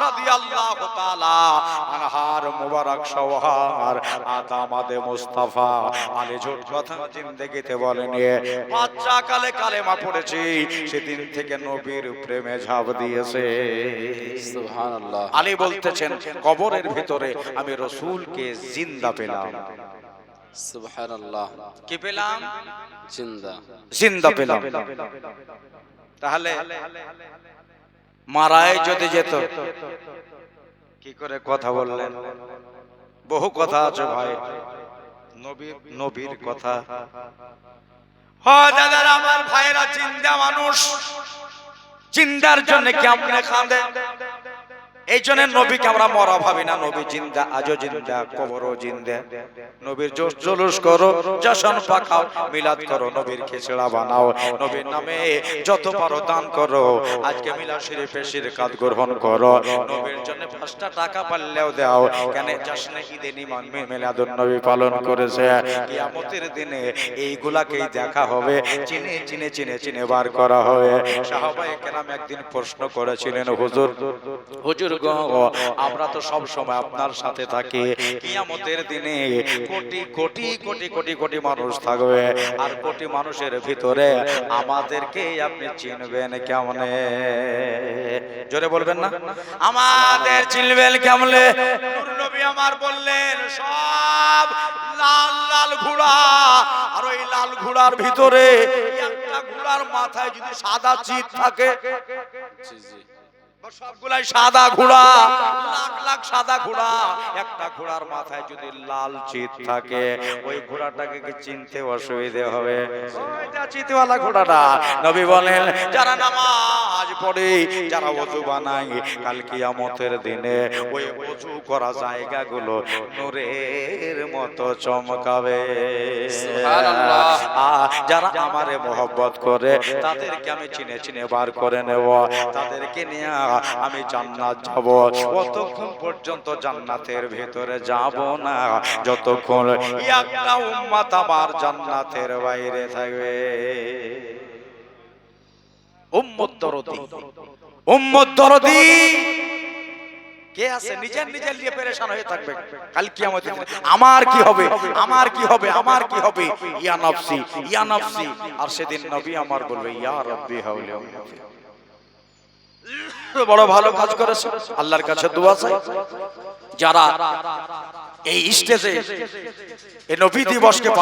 রাদিয়াল্লাহু তাআলা আনহার মুবারক সওহার দামাদে মুস্তাফা। আলী ঝুট কথা জিন্দেগিতে বলেনি, বাচ্চা কালে কালেমা পড়েছি, সেদিন থেকে নবীর প্রেমে ঝাঁপ দিয়েছে। সুবহানাল্লাহ। আলী বলতেছেন কবরের ভিতরে আমি রাসূলকে জিন্দা পেলাম। সুবহানাল্লাহ। কি পেলাম? জিন্দা। জিন্দা পেলাম। তাহলে মারায় যদি যেত, কি করে কথা বললেন? বহু কথা আছে ভাই, নবীর কথা। দাদারা, আমার ভাইরা, জিন্দা মানুষ জিন্দার জন্য কেমনে কাঁদে। এই জন্য নবীকে আমরা মরা ভাবি না, নবী জিন্দা, আজও জিন্দা, কবরও জিন্দা। নবীর জলুস করো, জশন পাকাও, মিলাদ করো, নবীর খিচড়া বানাও, নবীর নামে যত পারো দান করো। আজকে মিলাদ শরীফে শিরকাত গ্রহণ করো, নবীর জন্য 5টা টাকা পারলেও দাও। কেন? জশ্নে ঈদে মিলাদুন নবী পালন করেছে। কিয়ামতের দিনে এইগুলাকেই দেখা হবে, চিনে চিনে চিনে চিনে বার করা হবে। সাহাবায়ে কেরাম একদিন প্রশ্ন করেছিলেন, হুজুর গো, আমরা তো সব সময় আপনার সাথে থাকি, কিয়ামতের দিনে কোটি কোটি কোটি কোটি কোটি মানুষ থাকবে, আর কোটি মানুষের ভিতরে আমাদেরকে আপনি চিনবেন কেমনে? জোরে বলবেন না, আমাদের চিনবেন কেমনে? নূর নবী আমার বললেন সব লাল লাল ঘোড়া, আর ওই লাল ঘোড়ার ভিতরে একটা ঘোড়ার মাথায় যদি সাদা চিত থাকে, জি জি, সবগুলাই সাদা ঘোড়া, লাখ লাখ সাদা ঘোড়া। একটা ঘোড়ার মাথায় যদি লাল চিত থাকে, ওই ঘোড়াটাকে কি চিনতে অসুবিধে হবে? ওইটা চিতওয়ালা ঘোড়াটা। নবী বলেন, যারা নামাজ পড়ে, যারা ওযু বানায়, কাল কিয়ামতের দিনে ওই ওযু করা জায়গাগুলো নূরের মতো চমকাবে। সুবহানাল্লাহ। যারা আমারে মহব্বত করে, তাদেরকে আমি চিনে চিনে বার করে নেব, তাদেরকে নিয়ে আমি জান্নাত যাব। কতক্ষণ পর্যন্ত জান্নাতের ভেতরে যাব না, যতক্ষণ একটা উম্মত আমার জান্নাতের বাইরে থাকবে। উম্মত দরদি, উম্মত দরদি কে আছে নিজের নিজের নিয়ে পেরেশান হয়ে থাকবে কাল কিয়ামতের দিনে, আমার কি হবে, আমার কি হবে, আমার কি হবে, ইয়া নফসি, ইয়া নফসি। আর সেদিন নবী আমার বলবে, ইয়া রাব্বি হাওলি উম্মতি। বড় ভালো কাজ করেছে, আল্লাহর কাছে দোয়া চাই। যারা এই স্টেজে এই নবী দিবসকে